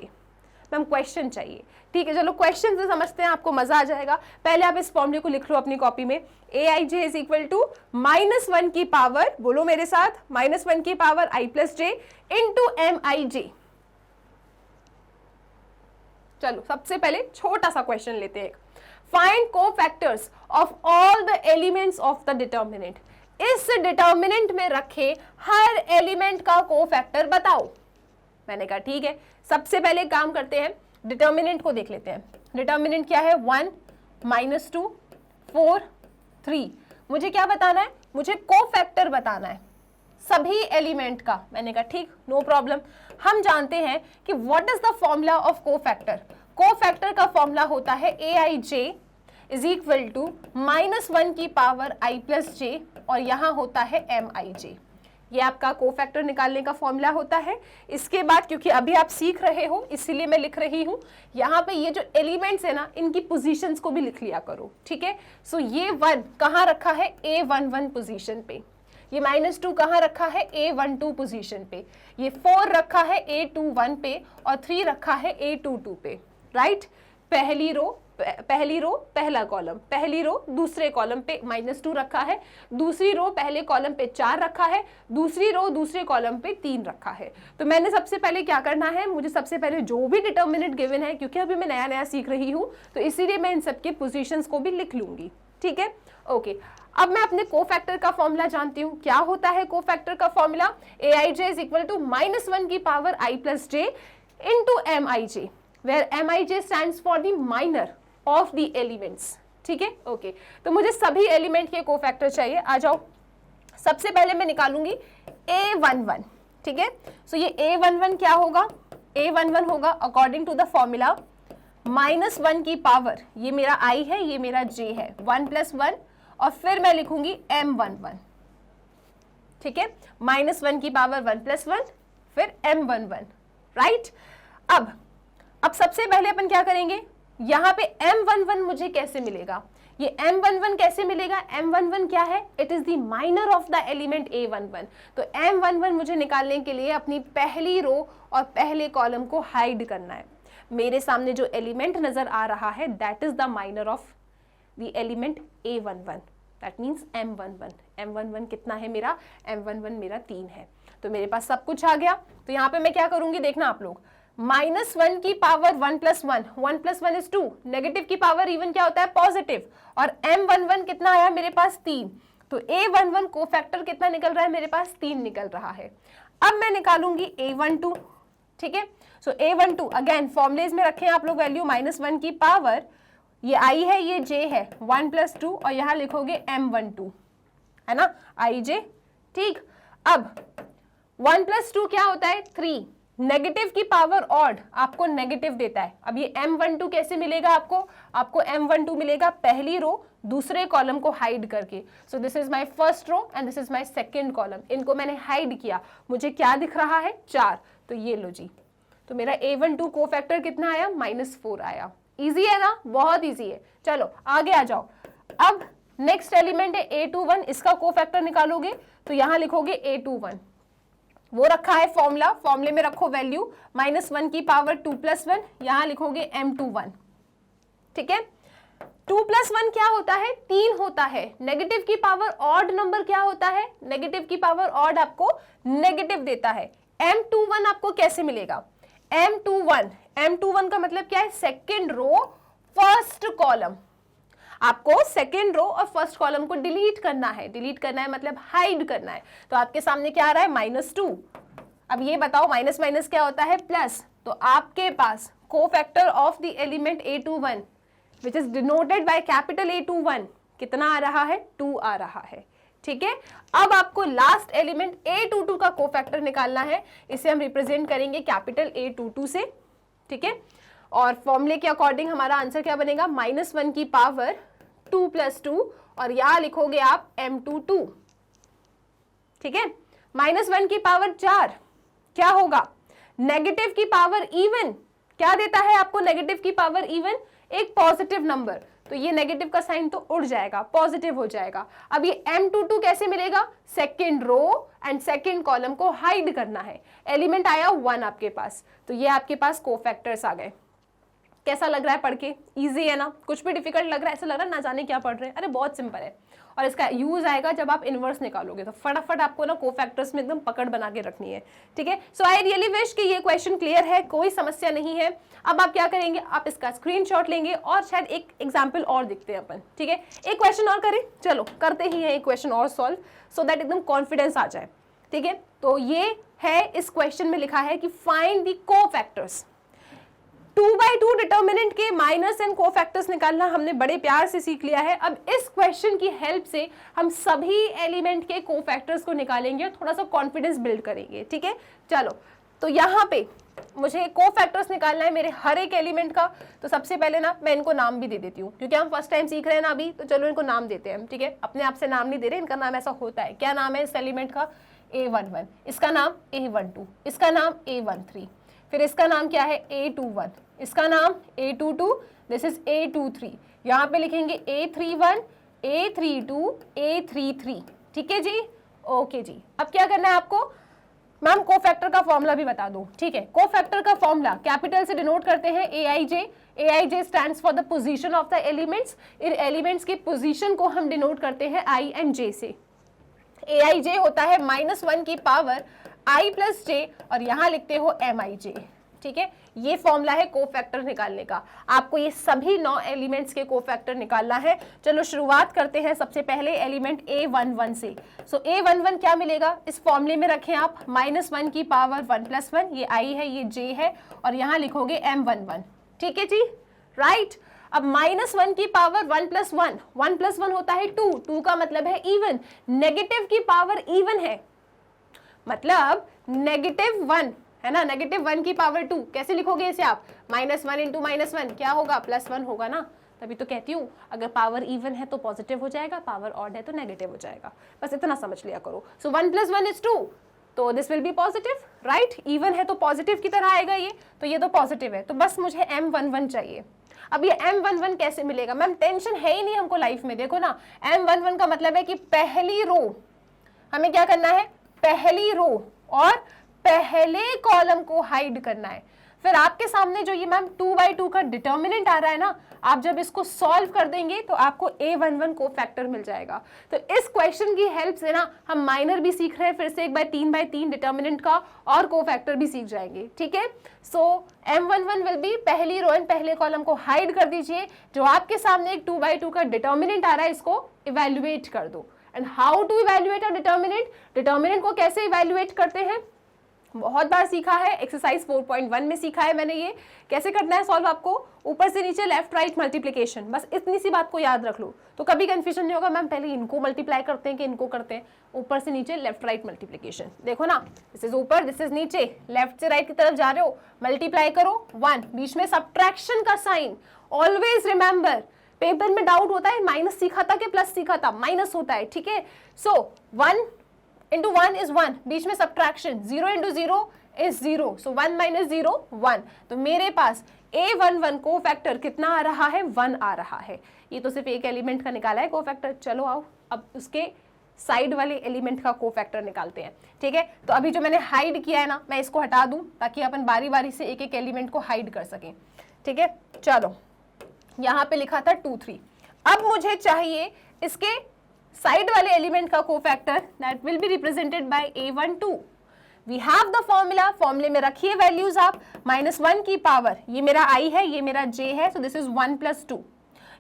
Ma'am question चाहिए, ठीक है, चलो क्वेश्चन से समझते हैं, आपको मजा आ जाएगा। पहले आप इस फॉर्मूले को लिख लो अपनी कॉपी में, Aij इज इक्वल टू -1 की पावर, बोलो मेरे साथ, -1 की power i plus J into Mij। चलो सबसे पहले छोटा सा क्वेश्चन लेते हैं, find cofactors of all the elements of the determinant. इस डिटर्मिनेंट में रखे हर एलिमेंट का कोफैक्टर बताओ। मैंने कहा ठीक है, सबसे पहले काम करते हैं, डिटर्मिनेंट को देख लेते हैं। डिटर्मिनेंट क्या है, 1 -2 4 3। मुझे क्या बताना है, मुझे कोफैक्टर बताना है सभी एलिमेंट का। मैंने कहा ठीक, नो प्रॉब्लम। हम जानते हैं कि what is the formula of cofactor. Cofactor का फॉर्मूला होता है Aij इज इक्वल टू -1 की पावर i प्लस जे, और यहाँ होता है Mij। ये आपका कोफैक्टर निकालने का फॉर्मूला होता है। इसके बाद क्योंकि अभी आप सीख रहे हो इसीलिए मैं लिख रही हूँ, यहाँ पे ये जो एलिमेंट्स है ना इनकी पोजीशंस को भी लिख लिया करो, ठीक है। सो ये 1 कहाँ रखा है, A11 पोजीशन पे, ये -2 कहाँ रखा है, A12 पोजीशन पे, ये 4 रखा है A21 पे, और 3 रखा है A22 पे, राइट। पहली रो पहला कॉलम, पहली रो दूसरे कॉलम पे -2 रखा है, दूसरी रो पहले कॉलम पे 4 रखा है, दूसरी रो दूसरे कॉलम पे 3 रखा है। तो मैंने सबसे पहले क्या करना है, मुझे सबसे पहले जो भी डिटर्मिनेंट गिवन है, क्योंकि अभी मैं नया नया सीख रही हूँ तो इसीलिए मैं इन सबके पोजीशंस को भी लिख लूंगी, ठीक है। ओके, अब मैं अपने कोफैक्टर का फॉर्मूला जानती हूँ। क्या होता है कोफैक्टर का formula? aij is equal to -1 की power i plus j into mij, where mij stands for the minor of the elements. ठीक है, ओके। तो मुझे सभी एलिमेंट के कोफैक्टर चाहिए। आ जाओ, सबसे पहले मैं निकालूंगी a11। ठीक है, सो ये a11 क्या होगा? a11 होगा अकॉर्डिंग टू द फॉर्मूला -1 की पावर, ये मेरा i है, ये मेरा j है, 1 + 1, और फिर मैं लिखूंगी m11। ठीक है, -1 की पावर 1 + 1, फिर m11, राइट। अब सबसे पहले अपन क्या करेंगे, यहां पे m11 मुझे कैसे मिलेगा? ये m11 कैसे मिलेगा? m11 क्या है? It is the minor of the element a11। तो m11 मुझे निकालने के लिए अपनी पहली रो और पहले कॉलम को हाइड करना है। मेरे सामने जो एलिमेंट नजर आ रहा है that is the minor of the element a11, that means m11। m11 कितना है मेरा? m11 मेरा 3 है। तो मेरे पास सब कुछ आ गया। तो यहाँ पे मैं क्या करूंगी, देखना आप लोग, -1 की पावर 1 + 1, 1 + 1 इज 2, नेगेटिव की पावर इवन क्या होता है? पॉजिटिव। और m11 कितना आया मेरे पास? 3। तो a11 कोफैक्टर कितना निकल रहा है मेरे पास? 3 निकल रहा है। अब मैं निकालूंगी a12। ठीक है, सो a12 अगेन फॉर्मुलेज में रखें आप लोग वैल्यू, -1 की पावर, ये i है, ये j है, 1 + 2, और यहां लिखोगे m12, है ना, ij। ठीक, अब 1 + 2 क्या होता है? 3। नेगेटिव की पावर ऑड आपको नेगेटिव देता है। अब ये m12 कैसे मिलेगा आपको? आपको m12 मिलेगा पहली रो दूसरे कॉलम को हाइड करके। So this is my first row and this is my second column. इनको मैंने हाइड किया, मुझे क्या दिख रहा है? 4। तो ये लो जी, तो मेरा a12 कोफैक्टर कितना आया? -4 आया। इजी है ना? बहुत इजी है। चलो आगे आ जाओ। अब नेक्स्ट एलिमेंट है a21, इसका कोफैक्टर निकालोगे तो यहां लिखोगे a21, वो रखा है फॉर्मूला, फॉर्मूले में रखो वैल्यू, -1 की पावर 2 + 1, यहां लिखोगे m21। ठीक है, 2 + 1 क्या होता है? 3 होता है। नेगेटिव की पावर ऑड नंबर क्या होता है? नेगेटिव की पावर ऑड आपको नेगेटिव देता है। m21 आपको कैसे मिलेगा? m21 का मतलब क्या है? Second row first column. आपको सेकेंड रो और फर्स्ट कॉलम को डिलीट करना है। डिलीट करना है मतलब हाइड करना है। तो आपके सामने क्या आ रहा है? -2। अब ये बताओ माइनस माइनस क्या होता है? प्लस। तो आपके पास cofactor of the element a21 which is denoted by capital A21 कितना आ रहा है? 2 आ रहा है। ठीक है, अब आपको लास्ट एलिमेंट a22 का कोफैक्टर निकालना है। इसे हम रिप्रेजेंट करेंगे कैपिटल A22 से। ठीक है, और फॉर्मूले के अकॉर्डिंग हमारा आंसर क्या बनेगा? -1 की पावर 2 + 2, और यहां लिखोगे आप m22। ठीक है, -1 की पावर 4 क्या होगा? नेगेटिव की पावर इवन क्या देता है आपको? नेगेटिव की पावर इवन एक पॉजिटिव नंबर, तो ये नेगेटिव का साइन तो उड़ जाएगा, पॉजिटिव हो जाएगा। अब ये m22 कैसे मिलेगा? Second row and second column को हाइड करना है। एलिमेंट आया 1 आपके पास, तो ये आपके पास कोफैक्टर्स आ गए। कैसा लग रहा है पढ़ के? इजी है ना? कुछ भी डिफिकल्ट लग रहा है? ऐसा लग रहा है ना जाने क्या पढ़ रहे हैं? अरे बहुत सिंपल है। और इसका यूज आएगा जब आप इनवर्स निकालोगे, तो फटाफट आपको ना कोफैक्टर्स में एकदम पकड़ बना के रखनी है। ठीक है, सो आई रियली विश कि ये क्वेश्चन क्लियर है, कोई समस्या नहीं है। अब आप क्या करेंगे? आप इसका स्क्रीनशॉट लेंगे और शायद एक एग्जाम्पल और दिखते हैं अपन। ठीक है, एक क्वेश्चन और करें, चलो करते ही है एक क्वेश्चन और सॉल्व, सो दैट एकदम कॉन्फिडेंस आ जाए। ठीक है, तो ये है, इस क्वेश्चन में लिखा है कि फाइंड द कोफैक्टर्स। 2/2 डिटर्मिनेंट के माइनस एंड कोफैक्टर्स निकालना हमने बड़े प्यार से सीख लिया है। अब इस क्वेश्चन की हेल्प से हम सभी एलिमेंट के कोफैक्टर्स को निकालेंगे और थोड़ा सा कॉन्फिडेंस बिल्ड करेंगे। ठीक है, चलो तो यहाँ पे मुझे कोफैक्टर्स निकालना है मेरे हर एक एलिमेंट का। तो सबसे पहले ना मैं इनको नाम भी दे देती हूँ, क्योंकि हम फर्स्ट टाइम सीख रहे हैं ना अभी, तो चलो इनको नाम देते हैं। ठीक है, अपने आप से नाम नहीं दे रहे, इनका नाम ऐसा होता है। क्या नाम है इस एलिमेंट का? a11, इसका नाम a12, इसका नाम a13, फिर इसका नाम क्या है? a21, इसका नाम a22, दिस इज a23। यहाँ पे लिखेंगे a31, a32, a33। ठीक है जी, ओके जी। अब क्या करना है आपको? मैम कोफैक्टर का फॉर्मूला भी बता दो। ठीक है, कोफैक्टर का फॉर्मूला कैपिटल से डिनोट करते हैं aij। aij stands for the position of the elements. In elements की पोजीशन को हम डिनोट करते हैं i एंड j से। aij होता है -1 की पावर i + j, और यहां लिखते हो mij। ठीक है, ये फॉर्मूला है कोफैक्टर निकालने का। आपको ये सभी 9 एलिमेंट्स के कोफैक्टर निकालना है। चलो शुरुआत करते हैं सबसे पहले एलिमेंट A11 से। सो A11 क्या मिलेगा, इस फॉर्मूले में रखें आप -1 की पावर 1 + 1, ये I है, ये J है, और यहाँ लिखोगे M11। ठीक है जी, राइट। अब -1 की पावर 1 + 1, 1 + 1 होता है 2, 2 का मतलब है इवन, नेगेटिव की पावर इवन है, मतलब -1 है ना, -1 की पावर 2 कैसे लिखोगे इसे आप, -1 × -1 क्या होगा, +1 होगा ना। तभी तो कहती हूँ अगर पावर इवन है तो पॉजिटिव हो जाएगा, पावर ऑड है तो नेगेटिव हो जाएगा, बस इतना समझ लिया करो। सो 1 + 1 = 2, तो this will be positive, right. Even है तो पॉजिटिव की तरह आएगा ये, तो ये तो पॉजिटिव है, तो बस मुझे M11 चाहिए। अब ये M11 कैसे मिलेगा, मैम टेंशन है ही नहीं हमको लाइफ में। देखो ना, M11 का मतलब है कि पहली रो, हमें क्या करना है, पहली रो और पहले कॉलम को हाइड करना है। फिर आपके सामने जो ये मैम 2/2 का डिटर्मिनेंट आ रहा है ना, आप जब इसको सॉल्व कर देंगे तो आपको A11 को फैक्टर मिल जाएगा। तो इस क्वेश्चन की हेल्प से ना हम माइनर भी सीख रहे हैं, फिर से 1/3/3 डिटर्मिनेंट का और को फैक्टर भी सीख जाएंगे। ठीक है, सो M11 विल बी पहली रो एंड पहले कॉलम को हाइड कर दीजिए। जो आपके सामने एक 2/2 का डिटर्मिनेंट आ रहा है, इसको इवेल्युएट कर दो। And how to evaluate a determinant, determinant को कैसे इवेल्युएट करते हैं, बहुत बार सीखा है, एक्सरसाइज 4.1 में सीखा है मैंने। ये कैसे करना है सॉल्व, आपको ऊपर से नीचे लेफ्ट राइट मल्टीप्लिकेशन, बस इतनी सी बात को याद रख लो तो कभी कंफ्यूजन नहीं होगा। मैम पहले इनको मल्टीप्लाई करते हैं कि इनको करते हैं, ऊपर से नीचे लेफ्ट राइट मल्टीप्लिकेशन। देखो ना, दिस इज ऊपर, दिस इज नीचे, लेफ्ट से राइट की तरफ जा रहे हो, मल्टीप्लाई करो 1, बीच में सब्ट्रैक्शन का साइन। ऑलवेज रिमेंबर, पेपर में डाउट होता है माइनस सीखा था कि प्लस सीखा था, माइनस होता है। ठीक है, सो 1 × 1 is 1, बीच में सब्ट्रैक्शन, 0 × 0 is 0, so 1 - 0 1। तो मेरे पास A11 को फैक्टर कितना आ रहा है, 1 आ रहा है। ये तो सिर्फ एक एलिमेंट का निकाला है को फैक्टर। चलो आओ अब उसके साइड वाले एलिमेंट का को फैक्टर निकालते हैं। ठीक है, तो अभी जो मैंने हाइड किया है ना, मैं इसको हटा दूं ताकि अपन बारी बारी से एक एक एलिमेंट को हाइड कर सकें। ठीक है, चलो यहाँ पे लिखा था 2 3, अब मुझे चाहिए इसके साइड वाले एलिमेंट का cofactor, that will be represented by A12। We have the formula, फॉर्मूले में रखिए वैल्यूज आप, -1 की पावर, ये मेरा I है, ये मेरा J है, सो दिस इज 1 + 2।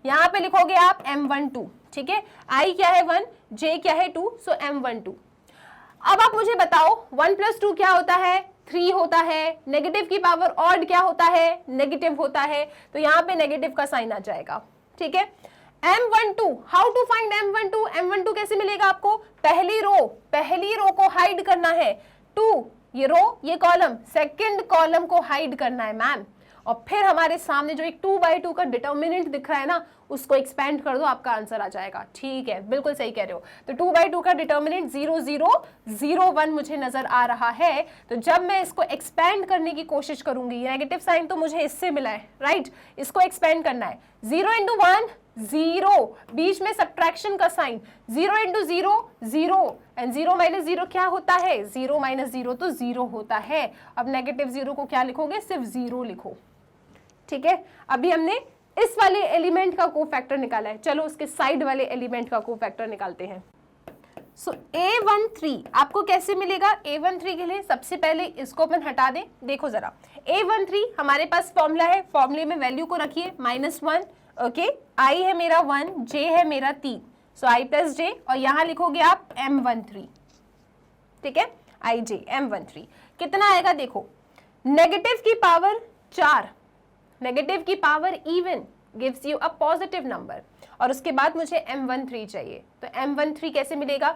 यहाँ पे लिखोगे आप M12। ठीक है, I क्या है 1, J क्या है 2, सो M12। अब आप मुझे बताओ 1 + 2 क्या होता है, 3 होता है। नेगेटिव की पावर ऑड क्या होता है, नेगेटिव होता है, तो यहाँ पे नेगेटिव का साइन आ जाएगा। ठीक है, M12, how to find M12, M12 कैसे मिलेगा आपको, पहली रो को हाइड करना है, 2 ये रो ये कॉलम, सेकंड कॉलम को हाइड करना है मैम, और फिर हमारे सामने जो एक 2/2 का डिटर्मिनेंट दिख रहा है ना, उसको एक्सपेंड कर दो, आपका आंसर आ जाएगा। ठीक है, बिल्कुल सही कह रहे हो। तो 2/2 का डिटर्मिनेंट 0 0 0 1 मुझे नजर आ रहा है। तो जब मैं इसको एक्सपेंड करने की कोशिश करूंगी, नेगेटिव साइन तो मुझे इससे मिला है, राइट, इसको एक्सपेंड करना है, 0 × 1 0, बीच में सब्ट्रैक्शन का साइन, 0 × 0 0, एंड 0 - 0 क्या होता है, 0 - 0 तो 0 होता है। अब नेगेटिव 0 को क्या लिखोगे, सिर्फ 0 लिखो। ठीक है, अभी हमने इस वाले एलिमेंट का कोफैक्टर निकाला है, चलो उसके साइड वाले एलिमेंट का कोफैक्टर निकालते हैं। सो A13 आपको कैसे मिलेगा, A13 के लिए सबसे पहले इसको अपन हटा दें। देखो जरा, A13 हमारे पास फॉर्मूला है, फॉर्मूले में वैल्यू को रखिए -1, ओके, I है मेरा 1, J है मेरा 3, सो I + J, और यहाँ लिखोगे आप M13। ठीक है, IJ M13 कितना आएगा, देखो नेगेटिव की पावर 4, नेगेटिव की power even gives you a positive number, और उसके बाद मुझे M13 चाहिए। तो M13 कैसे मिलेगा,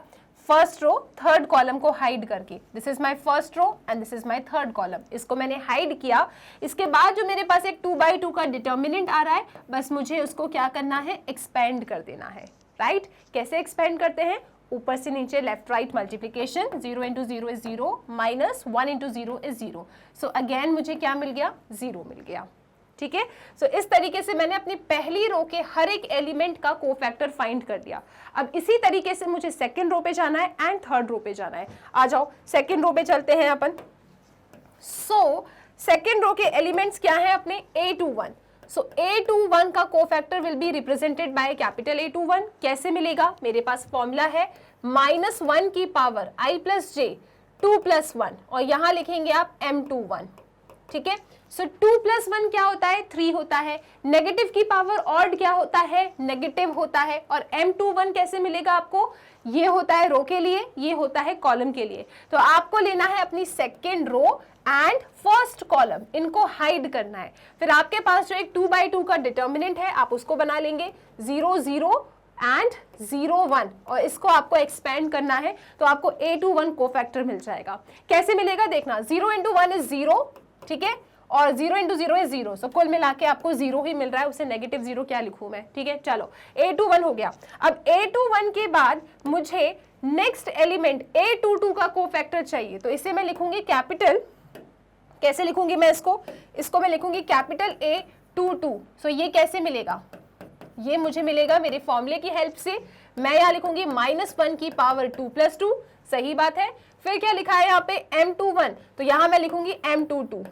फर्स्ट रो थर्ड कॉलम को हाइड करके, this is my first row and this is my third column, इसको मैंने हाइड किया। इसके बाद जो मेरे पास एक 2/2 का डिटर्मिनेंट आ रहा है, बस मुझे उसको क्या करना है, एक्सपेंड कर देना है, राइट। कैसे एक्सपेंड करते हैं, ऊपर से नीचे left right multiplication, 0 × 0 is 0, -1 × 0 is 0, so again मुझे क्या मिल गया, 0 मिल गया। ठीक है, सो इस तरीके से मैंने अपनी पहली रो के हर एक एलिमेंट का कोफैक्टर फाइंड कर दिया। अब इसी तरीके से मुझे सेकंड रो पे जाना है एंड थर्ड रो पे जाना है। आ जाओ सेकंड रो पे चलते हैं अपन। सो सेकंड रो के एलिमेंट्स क्या है अपने, A21। सो A21 का cofactor will be represented bye capital A21। कैसे मिलेगा, मेरे पास फॉर्मूला है -1 की पावर I + J 2 + 1, और यहाँ लिखेंगे आप M21। ठीक है। सो 2 + 1 क्या होता है, 3 होता है। नेगेटिव की पावर ऑड क्या होता है, नेगेटिव होता है। और M21 कैसे मिलेगा आपको, ये होता है रो के लिए, ये होता है कॉलम के लिए। तो आपको लेना है अपनी second row and first column, इनको हाइड करना है। फिर आपके पास जो एक 2/2 का डिटर्मिनेंट है आप उसको बना लेंगे 0 0 एंड 0 1, और इसको आपको एक्सपेंड करना है तो आपको A21 कोफैक्टर मिल जाएगा। कैसे मिलेगा देखना, 0 × 1 इज 0, ठीक है, और 0 × 0 इज 0। सो कुल मिला के आपको 0 ही मिल रहा है, उसे नेगेटिव 0 क्या लिखूं मैं, ठीक है। चलो A21 हो गया। अब A21 के बाद मुझे नेक्स्ट एलिमेंट A22 का कोफैक्टर चाहिए, तो इसे मैं लिखूंगी कैपिटल, कैसे लिखूंगी मैं इसको मैं लिखूंगी कैपिटल A22। सो ये कैसे मिलेगा, ये मुझे मिलेगा मेरे फॉर्मूले की हेल्प से। मैं यहाँ लिखूंगी -1 की पावर 2 + 2, सही बात है। फिर क्या लिखा है यहाँ पे M21, तो यहाँ मैं लिखूंगी M22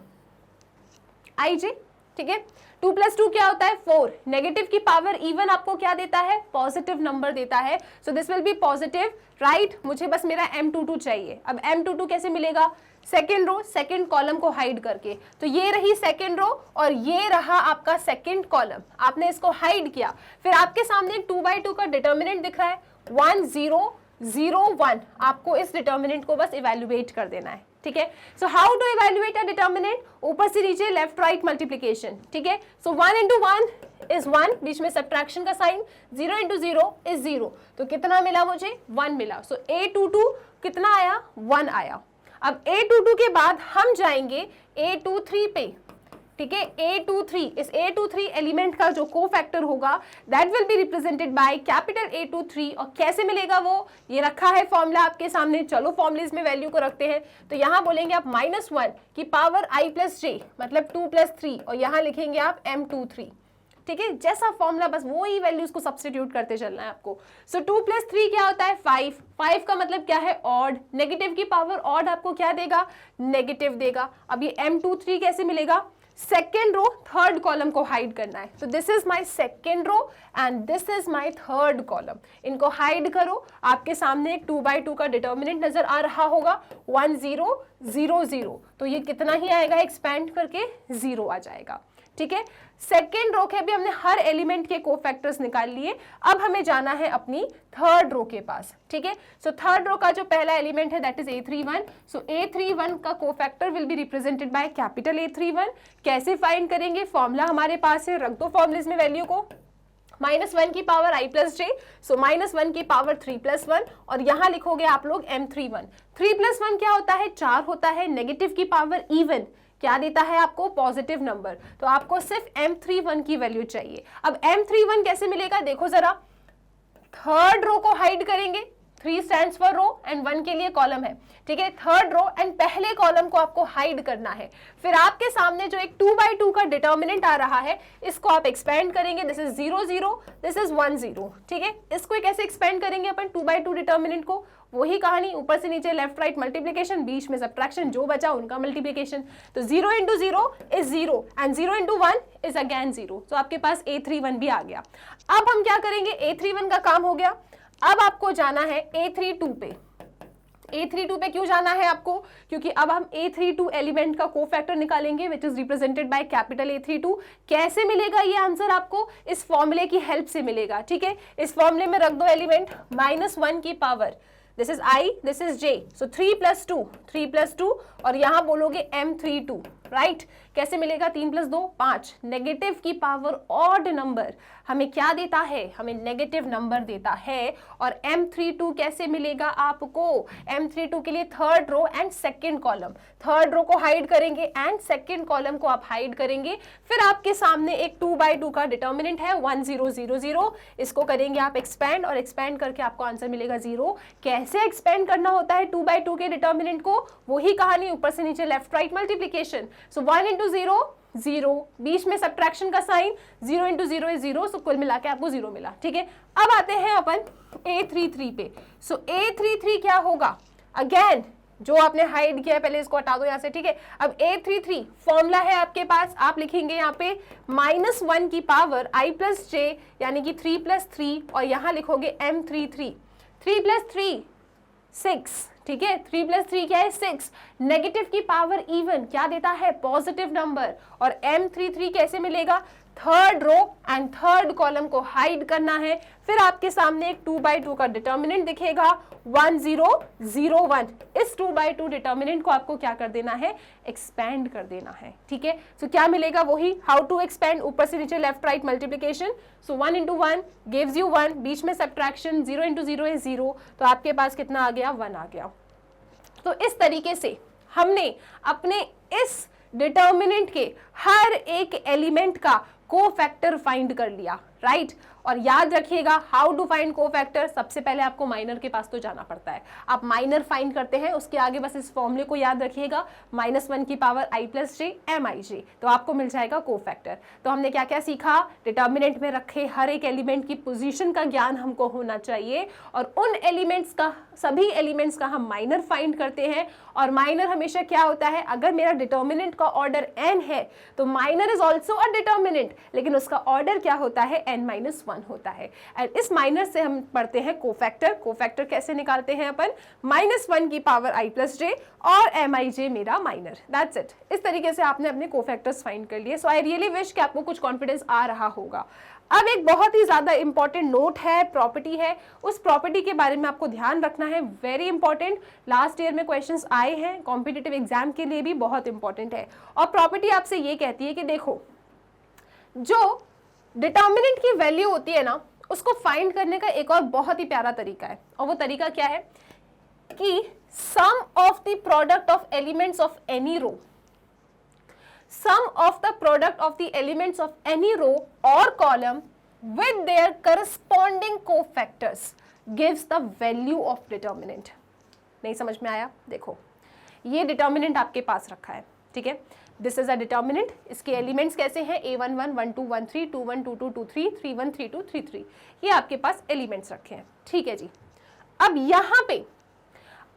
IJ, ठीक है। 2 + 2 क्या होता है 4, नेगेटिव की पावर इवन आपको क्या देता है, पॉजिटिव नंबर देता है। So this will be positive, right. मुझे बस मेरा M22 चाहिए। अब M22 कैसे मिलेगा, सेकेंड रो सेकेंड कॉलम को हाइड करके। तो ये रही सेकेंड रो और ये रहा आपका सेकेंड कॉलम, आपने इसको हाइड किया। फिर आपके सामने एक 2/2 का डिटर्मिनेंट दिख रहा है 1 0 0 1, आपको इस डिटर्मिनेंट को बस इवेल्युएट कर देना है, ठीक है। So how to evaluate a determinant, ऊपर से नीचे लेफ्ट राइट मल्टीप्लिकेशन, ठीक है। सो 1 × 1 इज 1, बीच में सब्ट्रैक्शन का साइन, 0 × 0 इज 0, तो कितना मिला मुझे 1 मिला। सो A22 कितना आया, 1 आया। अब A22 के बाद हम जाएंगे A23 पे, ठीक है। A23, इस A23 एलिमेंट का जो कोफैक्टर होगा that will be represented by capital A23। और कैसे मिलेगा वो, ये रखा है फॉर्मूला आपके सामने। चलो फॉर्मूलेज में वैल्यू को रखते हैं। तो यहाँ बोलेंगे आप -1 की पावर I + J, मतलब 2 + 3, और यहाँ लिखेंगे आप M23, ठीक है। जैसा फॉर्मूला बस वो ही वैल्यूज को सब्स्टिट्यूट करते चलना है आपको। सो 2 + 3 क्या होता है 5, 5 का मतलब क्या है ऑड, नेगेटिव की पावर ऑड आपको क्या देगा, नेगेटिव देगा। अब ये M23 कैसे मिलेगा, सेकेंड रो थर्ड कॉलम को हाइड करना है। तो this is my second row and this is my third column, इनको हाइड करो। आपके सामने एक 2/2 का डिटर्मिनेंट नजर आ रहा होगा 1 0 0 0, तो ये कितना ही आएगा, एक्सपैंड करके 0 आ जाएगा, ठीक है। सेकेंड रो के भी हमने हर एलिमेंट के कोफैक्टर्स निकाल लिए। अब हमें जाना है अपनी थर्ड रो के पास, ठीक है। सो थर्ड रो का जो पहला एलिमेंट है that is A31। So A31 का cofactor will be represented by capital A31। कैसे फाइंड करेंगे, फॉर्मूला हमारे पास है, रख दो फॉर्मूलेज में वैल्यू को। -1 की पावर I + J, सो -1 की पावर 3 + 1, और यहाँ लिखोगे आप लोग M31। 3 + 1 क्या होता है, 4 होता है। नेगेटिव की पावर इवन क्या देता है आपको, पॉजिटिव नंबर। तो आपको सिर्फ M31 की वैल्यू चाहिए। अब M31 कैसे मिलेगा देखो जरा, थर्ड रो को हाइड करेंगे, 3 स्टैंड्स फॉर रो एंड 1 के लिए कॉलम है, ठीक है। थर्ड रो एंड पहले कॉलम को आपको हाइड करना है। फिर आपके सामने जो एक 2/2 का डिटर्मिनेंट आ रहा है इसको आप एक्सपेंड करेंगे, दिस इज 0 0, दिस इज 1 0, ठीक है। इसको कैसे एक्सपेंड करेंगे अपन 2/2 डिटर्मिनेंट को, वही कहानी, ऊपर से नीचे लेफ्ट राइट मल्टीप्लिकेशन, बीच में सब्ट्रैक्शन, जो बचा उनका मल्टीप्लिकेशन। तो 0 × 0 इज 0 एंड 0 × 1 इज अगेन 0। तो आपके पास A31 भी आ गया। अब हम क्या करेंगे, A31 का काम हो गया। अब आपको जाना है A32 पे। A32 पे क्यों जाना है आपको, क्योंकि अब हम A32 एलिमेंट का कोफैक्टर निकालेंगे which is represented by capital A32। कैसे मिलेगा ये आंसर आपको, इस फॉर्मूले की हेल्प से मिलेगा, ठीक है। इस फॉर्मूले में रख दो एलिमेंट -1 की power, this is I, this is J, सो 3 + 2 3 + 2, और यहां बोलोगे M32, राइट। कैसे मिलेगा, 3 + 2 5, नेगेटिव की पावर ऑड नंबर हमें क्या देता है, हमें नेगेटिव नंबर देता है। और M32 कैसे मिलेगा आपको, M32 के लिए third row and second column, third row को हाइड करेंगे एंड सेकेंड कॉलम को आप हाइड करेंगे। फिर आपके सामने एक 2/2 का डिटर्मिनेंट है 1 0 0 0, इसको करेंगे आप एक्सपेंड, और एक्सपेंड करके आपको आंसर मिलेगा 0। कैसे एक्सपेंड करना होता है 2/2 के डिटर्मिनेंट को, वही कहानी, ऊपर से नीचे लेफ्ट राइट मल्टीप्लिकेशन। सो 1 × 0 0, बीच में सब्ट्रैक्शन का साइन, 0 × 0 इज 0, सो कुल मिला के आपको 0 मिला, ठीक है। अब आते हैं अपन A33 पे। सो A33 क्या होगा, अगेन जो आपने हाइड किया है पहले इसको हटा दो यहाँ से, ठीक है। अब A33 फॉर्मूला है आपके पास, आप लिखेंगे यहाँ पे -1 की पावर I + J, यानी कि 3 + 3, और यहाँ लिखोगे M33। 3 + 3 6, ठीक है, 3 + 3 क्या है 6। नेगेटिव की पावर इवन क्या देता है पॉजिटिव नंबर, और M33 कैसे मिलेगा, third row and third column को हाइड करना है। फिर आपके सामने एक 2/2 का डिटर्मिनेंट दिखेगा 1001। इस 2/2 डिटर्मिनेंट को आपको क्या कर देना है, एक्सपेंड कर देना है, ठीक है। सो क्या मिलेगा, वही हाउ टू एक्सपेंड, ऊपर से नीचे left right multiplication. So 1 × 1 gives you 1, बीच में सब्ट्रैक्शन, 0 × 0 इज 0, तो आपके पास कितना आ गया, 1 आ गया। तो इस तरीके से हमने अपने इस डिटर्मिनेंट के हर एक एलिमेंट का कोफैक्टर फाइंड कर लिया, राइट। और याद रखिएगा हाउ टू फाइंड कोफैक्टर, सबसे पहले आपको माइनर के पास तो जाना पड़ता है। आप माइनर फाइंड करते हैं, उसके आगे बस इस फॉर्मूले को याद रखिएगा, -1 की पावर i + j mij, तो आपको मिल जाएगा कोफैक्टर। तो हमने क्या क्या सीखा, डिटर्मिनेंट में रखे हर एक एलिमेंट की पोजीशन का ज्ञान हमको होना चाहिए, और उन एलिमेंट्स का, सभी एलिमेंट्स का हम माइनर फाइंड करते हैं। और माइनर हमेशा क्या होता है, अगर मेरा डिटर्मिनेंट का ऑर्डर n है तो minor is also a determinant, लेकिन उसका ऑर्डर क्या होता है, n-1 होता है। एंड इस माइनर से हम पढ़ते हैं कोफैक्टर। कोफैक्टर कैसे निकालते हैं अपन, -1 की पावर i + j और mij मेरा माइनर, दैट्स इट। इस तरीके से आपने अपने कोफैक्टर्स फाइंड कर लिए। सो आई रियली विश कि आपको कुछ कॉन्फिडेंस आ रहा होगा। अब एक बहुत ही ज्यादा इंपॉर्टेंट नोट है, प्रॉपर्टी है, उस प्रॉपर्टी के बारे में आपको ध्यान रखना है, वेरी इंपॉर्टेंट। लास्ट ईयर में क्वेश्चंस आए हैं, कॉम्पिटिटिव एग्जाम के लिए भी बहुत इंपॉर्टेंट है। और प्रॉपर्टी आपसे ये कहती है कि देखो, जो डिटर्मिनेंट की वैल्यू होती है ना, उसको फाइंड करने का एक और बहुत ही प्यारा तरीका है, और वो तरीका क्या है कि sum of the product of elements of any row, sum of the product of the elements of any row or column with their corresponding cofactors gives the value of determinant। नहीं समझ में आया, देखो ये डिटर्मिनेंट आपके पास रखा है, ठीक है, दिस इज अ डिटर्मिनेंट। इसके एलिमेंट्स कैसे हैं, a11 12 13 21 22 23 31 32 33, ये आपके पास एलिमेंट्स रखे हैं, ठीक है जी। अब यहाँ पे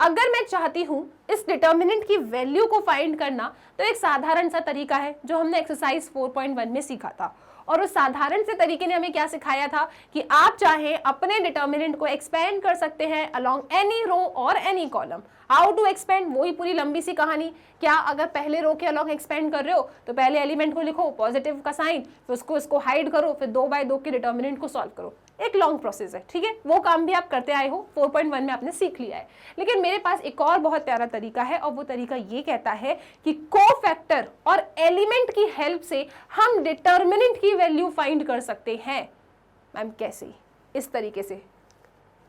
अगर मैं चाहती हूं इस डिटर्मिनेंट की वैल्यू को फाइंड करना, तो एक साधारण सा तरीका है जो हमने एक्सरसाइज 4.1 में सीखा था। और उस साधारण से तरीके ने हमें क्या सिखाया था कि आप चाहे अपने डिटर्मिनेंट को एक्सपेंड कर सकते हैं अलोंग एनी रो और any column. How to expand, वही पूरी लंबी सी कहानी। क्या, अगर पहले रो के अलोंग एक्सपेंड कर रहे हो तो पहले एलिमेंट को लिखो पॉजिटिव का साइन, फिर उसको हाइड करो, फिर 2/2 के डिटर्मिनेंट को सॉल्व करो। एक लॉन्ग प्रोसेस है, ठीक है, वो काम भी आप करते आए हो, 4.1 में आपने सीख लिया है। लेकिन मेरे पास एक और बहुत प्यारा तरीका है, और वो तरीका ये कहता है कि कोफैक्टर और एलिमेंट की हेल्प से हम डिटर्मिनेंट की वैल्यू फाइंड कर सकते हैं। मैम कैसे, इस तरीके से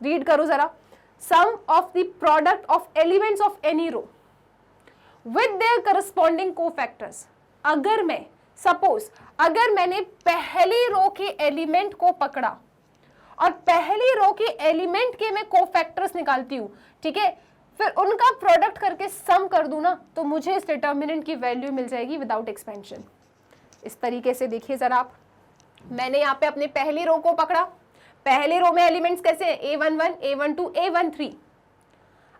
रीड करो जरा, sum of the product of elements of any row with their corresponding cofactors. अगर मैं सपोज, अगर मैंने पहली रो के एलिमेंट को पकड़ा और पहली रो के एलिमेंट के मैं कोफैक्टर्स निकालती हूं, ठीक है, फिर उनका प्रोडक्ट करके सम कर दूं ना, तो मुझे इस डिटर्मिनेंट की वैल्यू मिल जाएगी विदाउट एक्सपेंशन। इस तरीके से देखिए जरा आप, मैंने यहाँ पे अपने पहली रो को पकड़ा, पहले रो में एलिमेंट्स कैसे हैं, a11 a12 a13।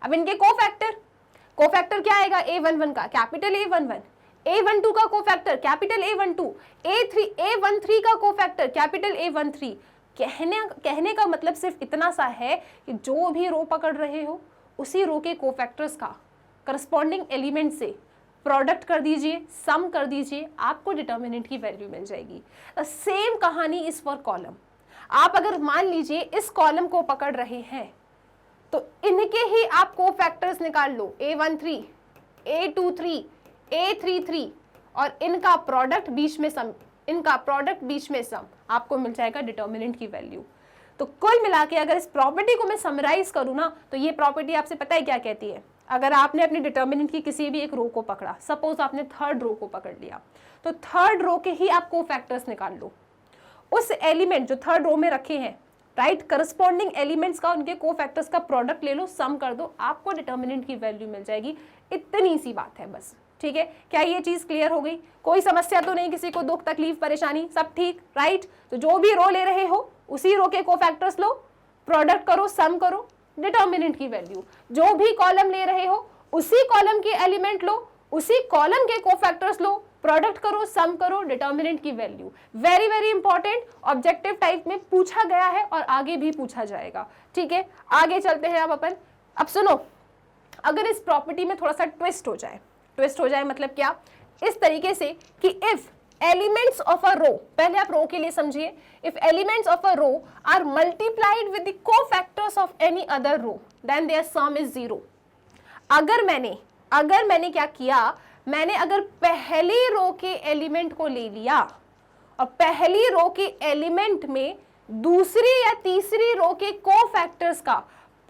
अब इनके कोफैक्टर क्या आएगा, a11 का कैपिटल A11, a12 का कोफैक्टर कैपिटल A12, a13 का कोफैक्टर कैपिटल A13। कहने का मतलब सिर्फ इतना सा है कि जो भी रो पकड़ रहे हो उसी रो के कोफैक्टर्स का करस्पॉन्डिंग एलिमेंट से प्रोडक्ट कर दीजिए, सम कर दीजिए, आपको डिटर्मिनेंट की वैल्यू मिल जाएगी। सेम कहानी इज फॉर कॉलम। आप अगर मान लीजिए इस कॉलम को पकड़ रहे हैं तो इनके ही आप कोफैक्टर्स निकाल लो, a13 a23 a33, और इनका प्रोडक्ट बीच में सम, आपको मिल जाएगा डिटर्मिनेंट की वैल्यू। तो कुल मिला के अगर इस प्रॉपर्टी को मैं समराइज करूं ना, तो ये प्रॉपर्टी आपसे पता है क्या कहती है। अगर आपने अपने डिटर्मिनेंट की किसी भी एक रो को पकड़ा, सपोज आपने थर्ड रो को पकड़ लिया, तो थर्ड रो के ही आप कोफैक्टर्स निकाल लो। उस एलिमेंट जो थर्ड रो में रखे हैं, राइट, करस्पॉन्डिंग एलिमेंट्स का, उनके कोफैक्टर्स का प्रोडक्ट ले लो, सम कर दो, आपको डिटर्मिनेंट की वैल्यू मिल जाएगी। इतनी सी बात है बस, ठीक है। क्या ये चीज क्लियर हो गई, कोई समस्या तो नहीं, किसी को दुख तकलीफ परेशानी, सब ठीक, राइट। तो जो भी रो ले रहे हो उसी रो के कोफैक्टर्स लो, प्रोडक्ट करो, सम करो, डिटर्मिनेंट की वैल्यू। जो भी कॉलम ले रहे हो उसी कॉलम के एलिमेंट लो, उसी कॉलम के कोफैक्टर्स लो, प्रोडक्ट करो, सम करो, डिटर्मिनेंट की value. Very very important, objective type में पूछा गया है और आगे भी पूछा जाएगा, ठीक है। आगे चलते हैं अब अपन अब सुनो, अगर इस प्रॉपर्टी में थोड़ा सा ट्विस्ट हो जाए मतलब क्या, इस तरीके से कि if elements of a row, पहले आप रो के लिए समझिए, if elements of a row are multiplied with the cofactors of any other row then their sum is 0। अगर मैंने क्या किया, मैंने अगर पहली रो के एलिमेंट को ले लिया और पहली रो के एलिमेंट में दूसरी या तीसरी रो के कोफैक्टर्स का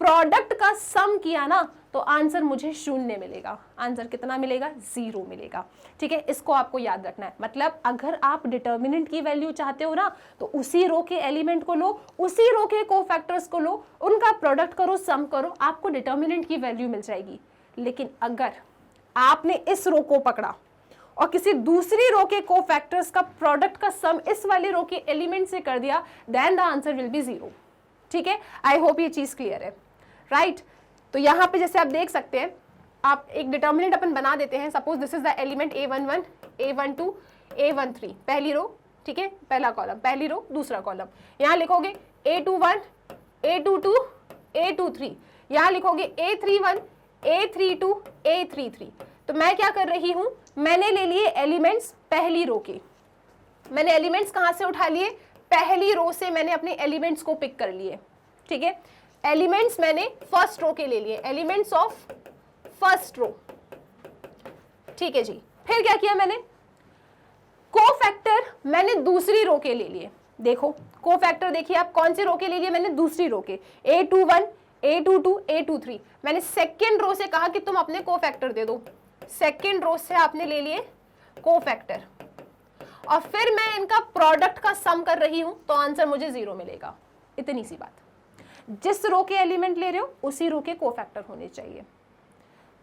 प्रोडक्ट का सम किया ना, तो आंसर मुझे 0 मिलेगा। आंसर कितना मिलेगा? 0 मिलेगा। ठीक है, इसको आपको याद रखना है। मतलब अगर आप डिटर्मिनेंट की वैल्यू चाहते हो ना, तो उसी रो के एलिमेंट को लो, उसी रो के कोफैक्टर्स को लो, उनका प्रोडक्ट करो, सम करो, आपको डिटर्मिनेंट की वैल्यू मिल जाएगी। लेकिन अगर आपने इस रो को पकड़ा और किसी दूसरी रो के कोफैक्टर्स का प्रोडक्ट का सम इस वाली रो के एलिमेंट से कर दिया, then the answer will be 0। ठीक है, आई होप ये चीज क्लियर है, राइट। तो यहाँ पे जैसे आप देख सकते हैं, आप एक डिटर्मिनेंट अपन बना देते हैं। Suppose this is the element a11, a12, a13, पहली रो, ठीक है, पहला कॉलम, पहली रो, दूसरा कॉलम। यहाँ लिखोगे a21, a22, a23, यहाँ लिखोगे a31, a32, a33। तो मैं क्या कर रही हूं, मैंने ले लिए एलिमेंट्स पहली रो के। मैंने एलिमेंट्स कहां से उठा लिए? पहली रो से मैंने अपने एलिमेंट्स को पिक कर लिए। ठीक है, एलिमेंट्स मैंने फर्स्ट रो के ले लिए, एलिमेंट्स ऑफ फर्स्ट रो। ठीक है जी, फिर क्या किया मैंने? कोफैक्टर मैंने दूसरी रो के ले लिए। देखो कोफैक्टर, देखिए आप कौन सी रो के ले लिए? मैंने दूसरी रो के, a21, a22, a23। मैंने सेकेंड रो से कहा कि तुम अपने कोफैक्टर दे दो। सेकेंड रो से आपने ले लिए कोफैक्टर और फिर मैं इनका प्रोडक्ट का सम कर रही हूं, तो आंसर मुझे 0 मिलेगा। इतनी सी बात। जिस रो के एलिमेंट ले रहे हो उसी रो के कोफैक्टर होने चाहिए,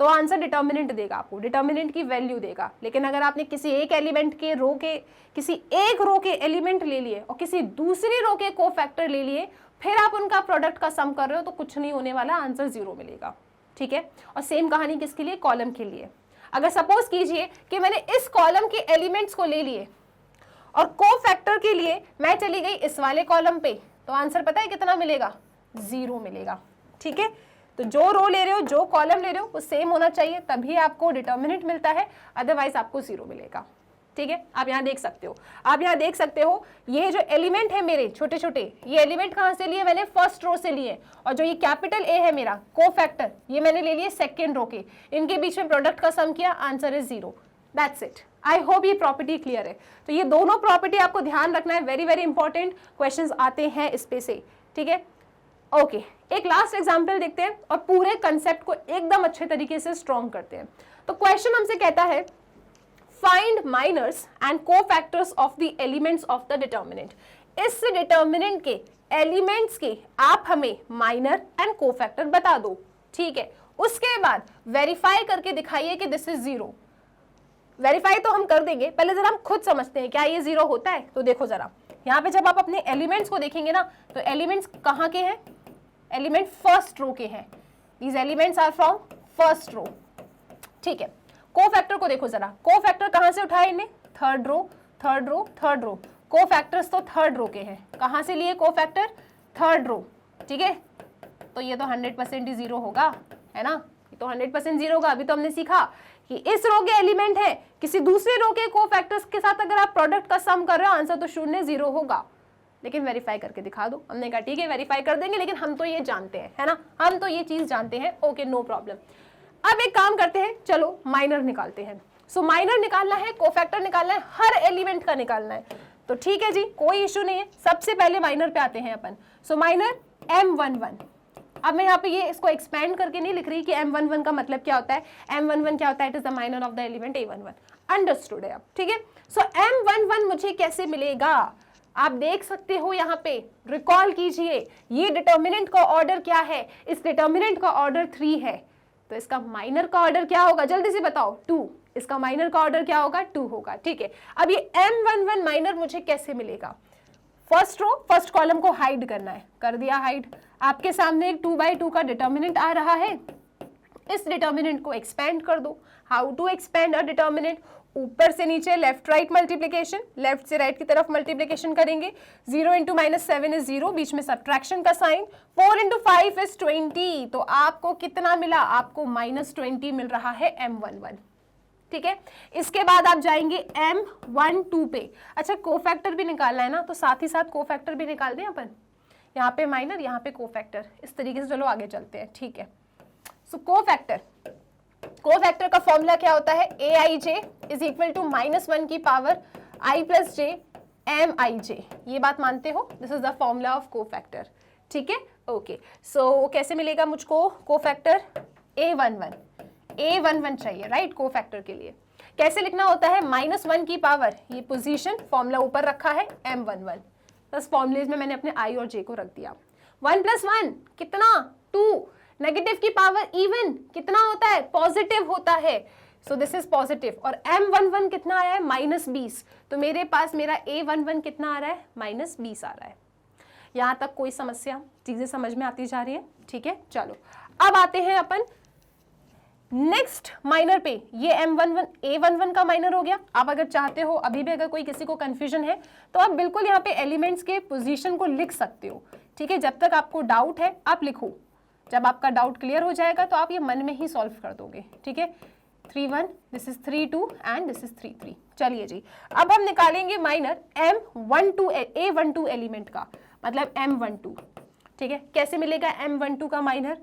तो आंसर डिटर्मिनेंट देगा, आपको डिटर्मिनेंट की वैल्यू देगा। लेकिन अगर आपने किसी एक एलिमेंट के रो के, किसी एक रो के एलिमेंट ले लिए और किसी दूसरी रो के कोफैक्टर ले लिए, फिर आप उनका प्रोडक्ट का सम कर रहे हो, तो कुछ नहीं होने वाला, आंसर 0 मिलेगा। ठीक है, और सेम कहानी किसके लिए? कॉलम के लिए। अगर सपोज कीजिए कि मैंने इस कॉलम के एलिमेंट्स को ले लिए और कोफैक्टर के लिए मैं चली गई इस वाले कॉलम पे, तो आंसर पता है कितना मिलेगा? 0 मिलेगा। ठीक है, तो जो रो ले रहे हो, जो कॉलम ले रहे हो, वो सेम होना चाहिए, तभी आपको डिटर्मिनेंट मिलता है, अदरवाइज आपको 0 मिलेगा। ठीक है, आप यहाँ देख सकते हो, आप यहाँ देख सकते हो, ये जो एलिमेंट है मेरे छोटे छोटे, ये एलिमेंट कहाँ से लिए? मैंने फर्स्ट रो से लिए। और जो ये कैपिटल ए है मेरा कोफैक्टर, ये मैंने ले लिए सेकेंड रो के। इनके बीच में प्रोडक्ट का सम किया, answer is 0। That's it. I hope ये प्रॉपर्टी क्लियर है। तो ये दोनों प्रॉपर्टी आपको ध्यान रखना है, वेरी वेरी इंपॉर्टेंट क्वेश्चंस आते हैं इस पे से। ठीक है, ओके, एक लास्ट एग्जाम्पल देखते हैं और पूरे कंसेप्ट को एकदम अच्छे तरीके से स्ट्रॉन्ग करते हैं। तो क्वेश्चन हमसे कहता है, find minors and cofactors of the elements of the determinant. इस डिटर्मिनेंट के एलिमेंट्स के आप हमें माइनर एंड कोफैक्टर बता दो। ठीक है, उसके बाद वेरीफाई करके दिखाइए कि दिस इज 0। वेरीफाई तो हम कर देंगे, पहले जरा हम खुद समझते हैं क्या ये 0 होता है। तो देखो जरा, यहाँ पे जब आप अपने एलिमेंट्स को देखेंगे ना, तो एलिमेंट्स कहाँ के हैं? एलिमेंट फर्स्ट रो के हैं। These elements are from first row. ठीक है, कोफैक्टर को देखो जरा, कोफैक्टर कहाँ से उठाए इन्हें? Third row, third row, third row. Cofactors तो थर्ड रो के हैं। कहाँ से लिए कोफैक्टर? Third row. ठीक है, तो ये तो 100% ही 0 होगा, है ना? ये तो 100% 0 होगा। अभी तो हमने सीखा कि इस रो के एलिमेंट है, किसी दूसरे रो के कोफैक्टर्स के साथ अगर आप प्रोडक्ट का सम कर रहे हो, आंसर तो 0 0 होगा। लेकिन वेरीफाई करके दिखा दो। हमने कहा ठीक है वेरीफाई कर देंगे, लेकिन हम तो ये जानते हैं, है ना, हम तो ये चीज जानते हैं। Okay, no problem. अब एक काम करते हैं, चलो माइनर निकालते हैं। सो माइनर निकालना है, कोफैक्टर निकालना है, हर एलिमेंट का निकालना है। तो ठीक है जी, कोई इशू नहीं है। सबसे पहले माइनर पे आते हैं अपन। सो माइनर M11। अब मैं यहाँ पे ये इसको एक्सपेंड करके नहीं लिख रही कि M11 का मतलब क्या होता है। M11 क्या होता है? It is the minor of the element A11। Understood है अब? ठीक है, सो M11 मुझे कैसे मिलेगा? आप देख सकते हो यहाँ पे, रिकॉल कीजिए, ये डिटर्मिनेंट का ऑर्डर क्या है? इस डिटर्मिनेंट का ऑर्डर 3 है, तो इसका माइनर का ऑर्डर क्या होगा? जल्दी से बताओ। 2। इसका माइनर का ऑर्डर क्या होगा? 2 होगा। ठीक है, अब ये M11 माइनर मुझे कैसे मिलेगा? फर्स्ट रो, फर्स्ट कॉलम को हाइड करना है, कर दिया हाइड। आपके सामने एक 2/2 का डिटर्मिनेंट आ रहा है, इस डिटर्मिनेंट को एक्सपेंड कर दो। How to expand a determinant? ऊपर से नीचे लेफ्ट राइट मल्टीप्लीकेशन, लेफ्ट से राइट की तरफ मल्टीप्लीकेशन करेंगे। 0 इंटू -7 इज 0, बीच में सब्ट्रैक्शन का साइन। 4 इंटू 5 इज 20, तो आपको कितना मिला, आपको -20 मिल रहा है M11। ठीक है, इसके बाद आप जाएंगे M12 पे। अच्छा, कोफैक्टर भी निकालना है ना, तो साथ ही साथ कोफैक्टर भी निकाल दें अपन, यहाँ पे माइनर, यहाँ पे कोफैक्टर, इस तरीके से चलो आगे चलते हैं। ठीक है, सो कोफैक्टर का फॉर्मूला क्या होता है, aij इज इक्वल टू -1 की power i plus j mij। ये बात मानते हो, this is the formula of cofactor. ठीक है, ओके, सो कैसे मिलेगा मुझको कोफैक्टर, a11 चाहिए, राइट, कोफैक्टर के लिए कैसे लिखना होता है, -1 की पावर, ये पोजीशन फॉर्मूला ऊपर रखा है M11, बस फॉर्मूलेज में मैंने अपने i और j को रख दिया। 1 + 1 कितना, 2, नेगेटिव की पावर इवन कितना होता है, पॉजिटिव होता है, सो दिस इज पॉजिटिव। और M11 कितना आया है, -20, तो मेरे पास मेरा A11 कितना आ रहा है, -20 आ रहा है। यहाँ तक कोई समस्या, चीजें समझ में आती जा रही है। ठीक है, चलो अब आते हैं अपन नेक्स्ट माइनर पे। ये M11 A11 का माइनर हो गया। आप अगर चाहते हो, अभी भी अगर कोई किसी को कंफ्यूजन है, तो आप बिल्कुल यहाँ पे एलिमेंट्स के पोजीशन को लिख सकते हो। ठीक है, जब तक आपको डाउट है आप लिखो, जब आपका डाउट क्लियर हो जाएगा तो आप ये मन में ही सॉल्व कर दोगे। ठीक है, 3 1, this is 3 2 and this is 3 3। चलिए जी, अब हम निकालेंगे माइनर M12 A12 एलिमेंट का, मतलब M12। ठीक है, कैसे मिलेगा M12 का minor,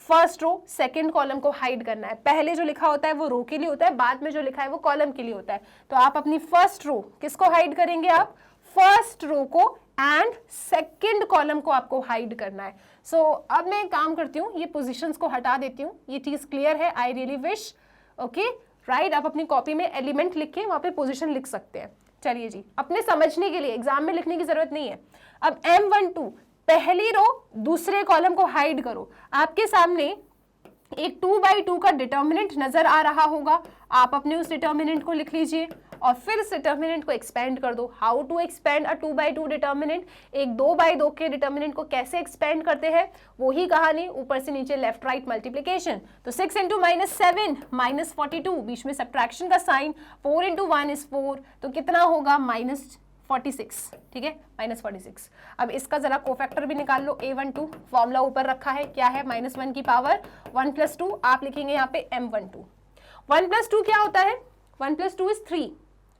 first row second column को हाइड करना है। पहले जो लिखा होता है वो रो के लिए होता है, बाद में जो लिखा है वो कॉलम के लिए होता है। तो आप अपनी फर्स्ट रो किसको हाइड करेंगे, आप फर्स्ट रो को, एंड सेकंड कॉलम को आपको हाइड करना है। सो अब मैं एक काम करती हूँ, ये पोजीशंस को हटा देती हूँ, ये चीज क्लियर है, आई रियली विश। ओके राइट, आप अपनी कॉपी में एलिमेंट लिख के वहां पे पोजीशन लिख सकते हैं। चलिए जी, अपने समझने के लिए, एग्जाम में लिखने की जरूरत नहीं है। अब M12 पहली रो दूसरे कॉलम को हाइड करो। आपके सामने एक 2/2 का डिटर्मिनेंट नजर आ रहा होगा, आप अपने उस डिटर्मिनेंट को लिख लीजिए और फिर इस डिटर्मिनेंट को एक्सपेंड कर दो। How to expand a 2/2 determinant, एक 2/2 के डिटर्मिनेंट को कैसे एक्सपेंड करते हैं, वही कहानी, ऊपर से नीचे लेफ्ट राइट मल्टीप्लीकेशन। तो 6 इंटू -7 -42, बीच में सब्ट्रैक्शन का साइन, 4 इंटू 1 इज 4, तो कितना होगा -46। ठीक है, -46। अब इसका जरा कोफैक्टर भी निकाल लो, A12 फॉर्मूला ऊपर रखा है, क्या है, -1 की पावर 1 + 2, आप लिखेंगे यहाँ पे M12। 1 + 2 क्या होता है, 1 + 2 इज 3,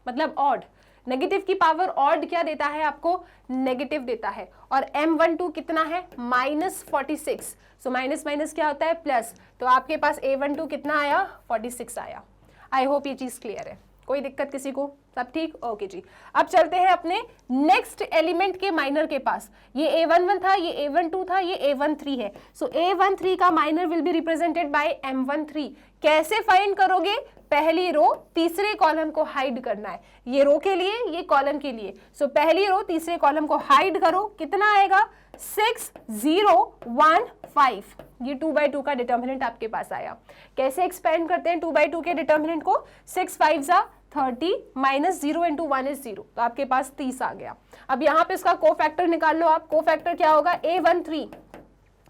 मतलब ऑड। नेगेटिव की पावर ऑड क्या देता है आपको, नेगेटिव देता है। और M12 कितना है, -46, सो माइनस माइनस क्या होता है, प्लस। तो आपके पास A12 कितना आया, 46 आया। आई होप ये चीज क्लियर है, कोई दिक्कत किसी को, सब ठीक, ओके जी। अब चलते हैं अपने नेक्स्ट एलिमेंट के माइनर के पास। ये A11 था, ये A12 था, ये A13 है। सो A13 का minor will be represented bye M13। कैसे फाइंड करोगे, पहली रो तीसरे कॉलम को हाइड करना है, ये रो के लिए, ये कॉलम के लिए। सो पहली रो तीसरे कॉलम को हाइड करो, कितना आएगा, 6 0 1 5। ये 2/2 का डिटर्मिनेंट आपके पास आया। कैसे एक्सपेंड करते हैं 2/2 के डिटर्मिनेंट को, 6 5 जा 30 -0 इंटू 1 इज 0, तो आपके पास 30 आ गया। अब यहाँ पे इसका कोफैक्टर निकाल लो आप, कोफैक्टर क्या होगा, A13।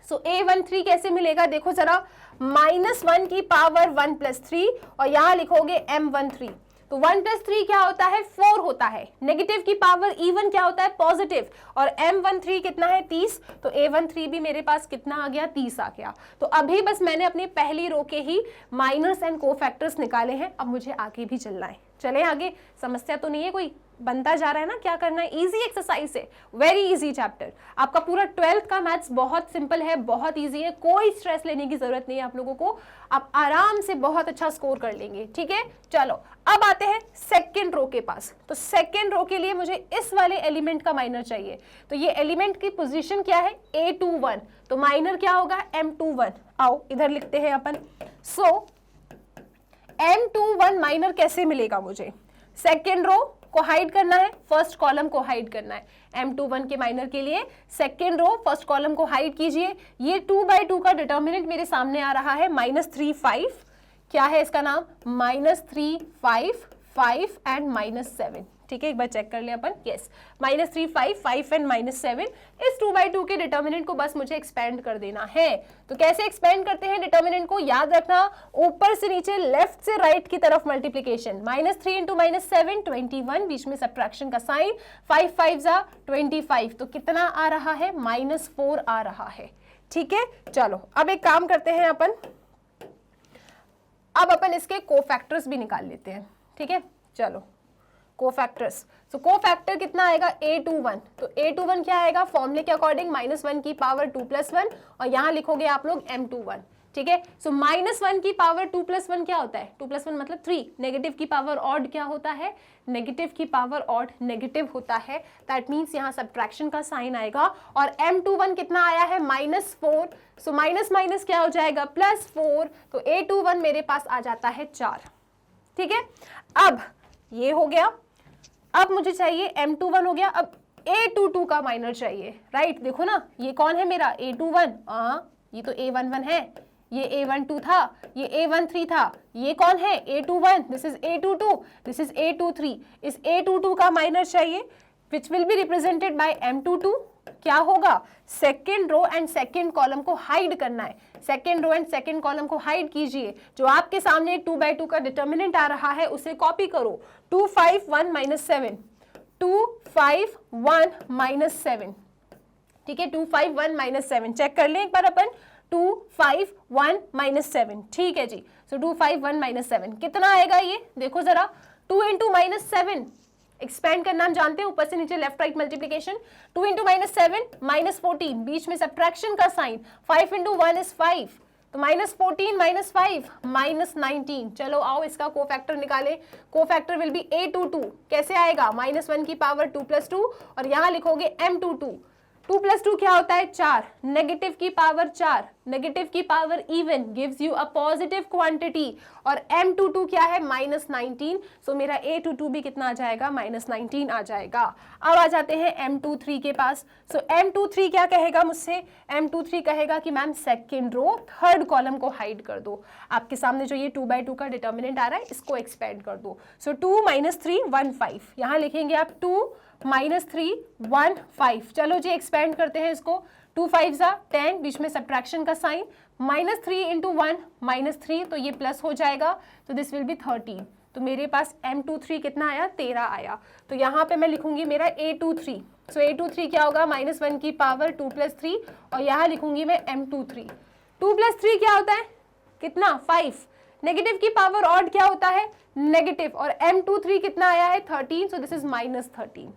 सो A13 कैसे मिलेगा, देखो जरा, -1 की पावर 1 + 3, और यहाँ लिखोगे M13। तो 1 + 3 क्या होता है, 4 होता है। नेगेटिव की पावर इवन क्या होता है, पॉजिटिव। और M13 कितना है, 30, तो A13 भी मेरे पास कितना आ गया, 30 आ गया। तो अभी बस मैंने अपनी पहली रो के ही माइनर्स एंड कोफैक्टर्स निकाले हैं, अब मुझे आगे भी चलना है। चले आगे, समस्या तो नहीं है कोई, बनता जा रहा है ना, क्या करना है, इजी एक्सरसाइज है, वेरी इजी चैप्टर। आपका पूरा 12th का मैथ्स बहुत सिंपल है, बहुत इजी है, कोई स्ट्रेस लेने की जरूरत नहीं है आप लोगों को, आप आराम से बहुत अच्छा स्कोर कर लेंगे। ठीक है, चलो अब आते हैं सेकंड रो के पास। तो सेकंड रो के लिए मुझे इस वाले एलिमेंट का माइनर चाहिए। तो ये एलिमेंट की पोजीशन क्या है, A21, तो माइनर क्या होगा, M21। आओ इधर लिखते हैं अपन। सो M21 माइनर कैसे मिलेगा मुझे, सेकेंड रो को हाइड करना है, फर्स्ट कॉलम को हाइड करना है। M21 के माइनर के लिए सेकेंड रो फर्स्ट कॉलम को हाइड कीजिए। ये 2/2 का डिटर्मिनेंट मेरे सामने आ रहा है, -3 5, क्या है इसका नाम, -3 5 5 एंड -7। ठीक है, एक बार चेक कर ले अपन। यस, -3 5 5 एंड -7, इस 2/2 के डिटर्मिनेंट को बस मुझे एक्सपेंड कर देना है। तो कैसे एक्सपेंड करते हैं डिटर्मिनेंट को, याद रखना ऊपर से नीचे लेफ्ट से राइट की तरफ मल्टीप्लीकेशन, -3 इंटू -7 21, बीच में सब्ट्रैक्शन का साइन, 5 5 जा 25, तो कितना आ रहा है, -4 आ रहा है। ठीक है, चलो अब एक काम करते हैं अपन, अब अपन इसके कोफैक्टर्स भी निकाल लेते हैं। ठीक है, चलो कोफैक्टर्स, सो कोफैक्टर कितना आएगा, a21, तो a21 क्या आएगा, फॉर्मूले के अकॉर्डिंग -1 की पावर 2 + 1, और यहाँ लिखोगे आप लोग m21। ठीक है, सो -1 की पावर 2 + 1 क्या होता है, 2 + 1 मतलब 3, नेगेटिव की पावर ऑड क्या होता है, नेगेटिव की पावर ऑड नेगेटिव होता है, दैट मीन्स यहाँ सब्ट्रैक्शन का साइन आएगा, और m21 कितना आया है, -4, सो माइनस माइनस क्या हो जाएगा, +4, तो a21 मेरे पास आ जाता है 4। ठीक है, अब ये हो गया, अब मुझे चाहिए m21 हो गया, अब a22 का माइनर चाहिए, राइट। देखो ना ये कौन है मेरा, a21, ये तो a11 है, ये a12 था, ये a13 था, ये कौन है, a21, this is a22, this is a23, इस a22 का माइनर चाहिए, which will be represented by m22। क्या होगा, second row and second column को हाइड करना है, second row and second column को हाइड कीजिए। जो आपके सामने 2/2 का डिटर्मिनेंट आ रहा है उसे कॉपी करो, 2 5 1 -7, 2 5 1 -7। ठीक है, 2 5 1 -7 चेक कर लें एक बार अपन, 2 5 1 -7। ठीक है जी, सो 2 5 1 -7 कितना आएगा ये, देखो जरा, 2 इंटू -7, एक्सपेंड करना हम जानते हैं, ऊपर से नीचे लेफ्ट राइट मल्टीप्लीकेशन, 2 इंटू -7 -14, बीच में सब्ट्रैक्शन का साइन, 5 इंटू 1 इज 5, तो -14 -5 -19। चलो आओ इसका कोफैक्टर निकाले, कोफैक्टर विल बी a22, कैसे आएगा, -1 की पावर 2 + 2, और यहाँ लिखोगे m22, 2 + 2 क्या होता है, 4, नेगेटिव की पावर 4, नेगेटिव की power even gives you a positive quantity, और m22 क्या है, -19, सो मेरा a22 भी कितना आ जाएगा, -19 आ जाएगा। अब आ जाते हैं m23 के पास, सो m23 क्या कहेगा मुझसे, m23 कहेगा कि ma'am second row third column को हाइड कर दो, आपके सामने जो ये 2/2 का डिटर्मिनेंट आ रहा है इसको एक्सपेंड कर दो, सो 2 - 3 1 5, यहाँ लिखेंगे आप 2 -3 1 5। चलो जी एक्सपेंड करते हैं इसको, 2 5 जा 10, बीच में सब्ट्रैक्शन का साइन, -3 इंटू 1 -3, तो ये प्लस हो जाएगा, तो दिस विल बी 13, तो मेरे पास m23 कितना आया, 13 आया। तो यहाँ पे मैं लिखूंगी मेरा a23, सो a23 क्या होगा, -1 की पावर 2 + 3, और यहाँ लिखूंगी मैं m23, 2 + 3 क्या होता है, कितना, 5, नेगेटिव की पावर ऑड क्या होता है, नेगेटिव, और m23 कितना आया है, 13, सो दिस इज -13।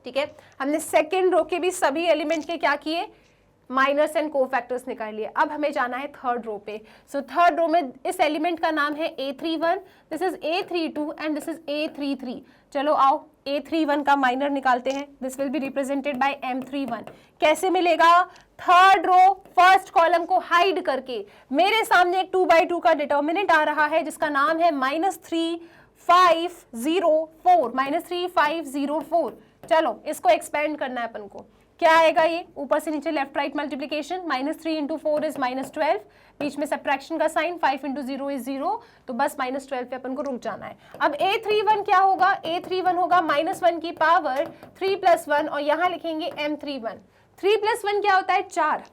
ठीक है, हमने सेकेंड रो के भी सभी एलिमेंट के क्या किए, माइनर्स एंड कोफैक्टर्स निकाल लिए। अब हमें जाना है थर्ड रो पे, सो थर्ड रो में इस एलिमेंट का नाम है a31, this is a32 and this is a33। चलो आओ a31 का माइनर निकालते हैं, this will be represented bye m31। कैसे मिलेगा, थर्ड रो फर्स्ट कॉलम को हाइड करके, मेरे सामने एक 2/2 का डिटर्मिनेंट आ रहा है जिसका नाम है -3 5 0 4, -3 5 0 4। चलो इसको एक्सपेंड करना है अपन को, क्या आएगा ये, ऊपर से नीचे left right multiplication, -3 into 4 is -12, बीच में सब्ट्रैक्शन का साइन, 5 इंटू 0 इज 0, तो बस -12 पे अपन को रुक जाना है। अब a31 क्या होगा, a31 होगा -1 की पावर 3 + 1, और यहाँ लिखेंगे m31, 3 + 1 क्या होता है, 4,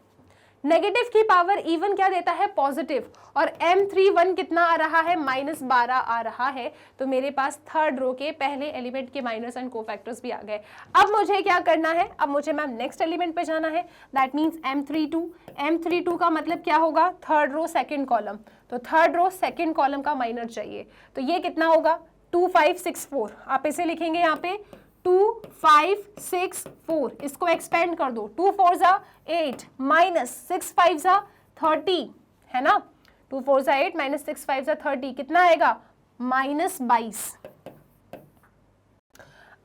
नेगेटिव की पावर इवन क्या देता है, पॉजिटिव, और m31 कितना आ रहा है, -12 आ रहा है। तो मेरे पास थर्ड रो के पहले एलिमेंट के माइनर्स एंड कोफैक्टर्स भी आ गए। अब मुझे क्या करना है, अब मुझे मैम नेक्स्ट एलिमेंट पे जाना है, दैट मीन्स m32, m32 का मतलब क्या होगा, थर्ड रो सेकेंड कॉलम, तो थर्ड रो सेकेंड कॉलम का माइनर चाहिए, तो ये कितना होगा, 2 5 6 4, आप इसे लिखेंगे यहाँ पे 2 5 6 4, इसको एक्सपेंड कर दो, 2 4 जा 8 -6 5 जा 30, है ना, 2 4 जा 8 -6 5 जा 30, कितना आएगा, -22।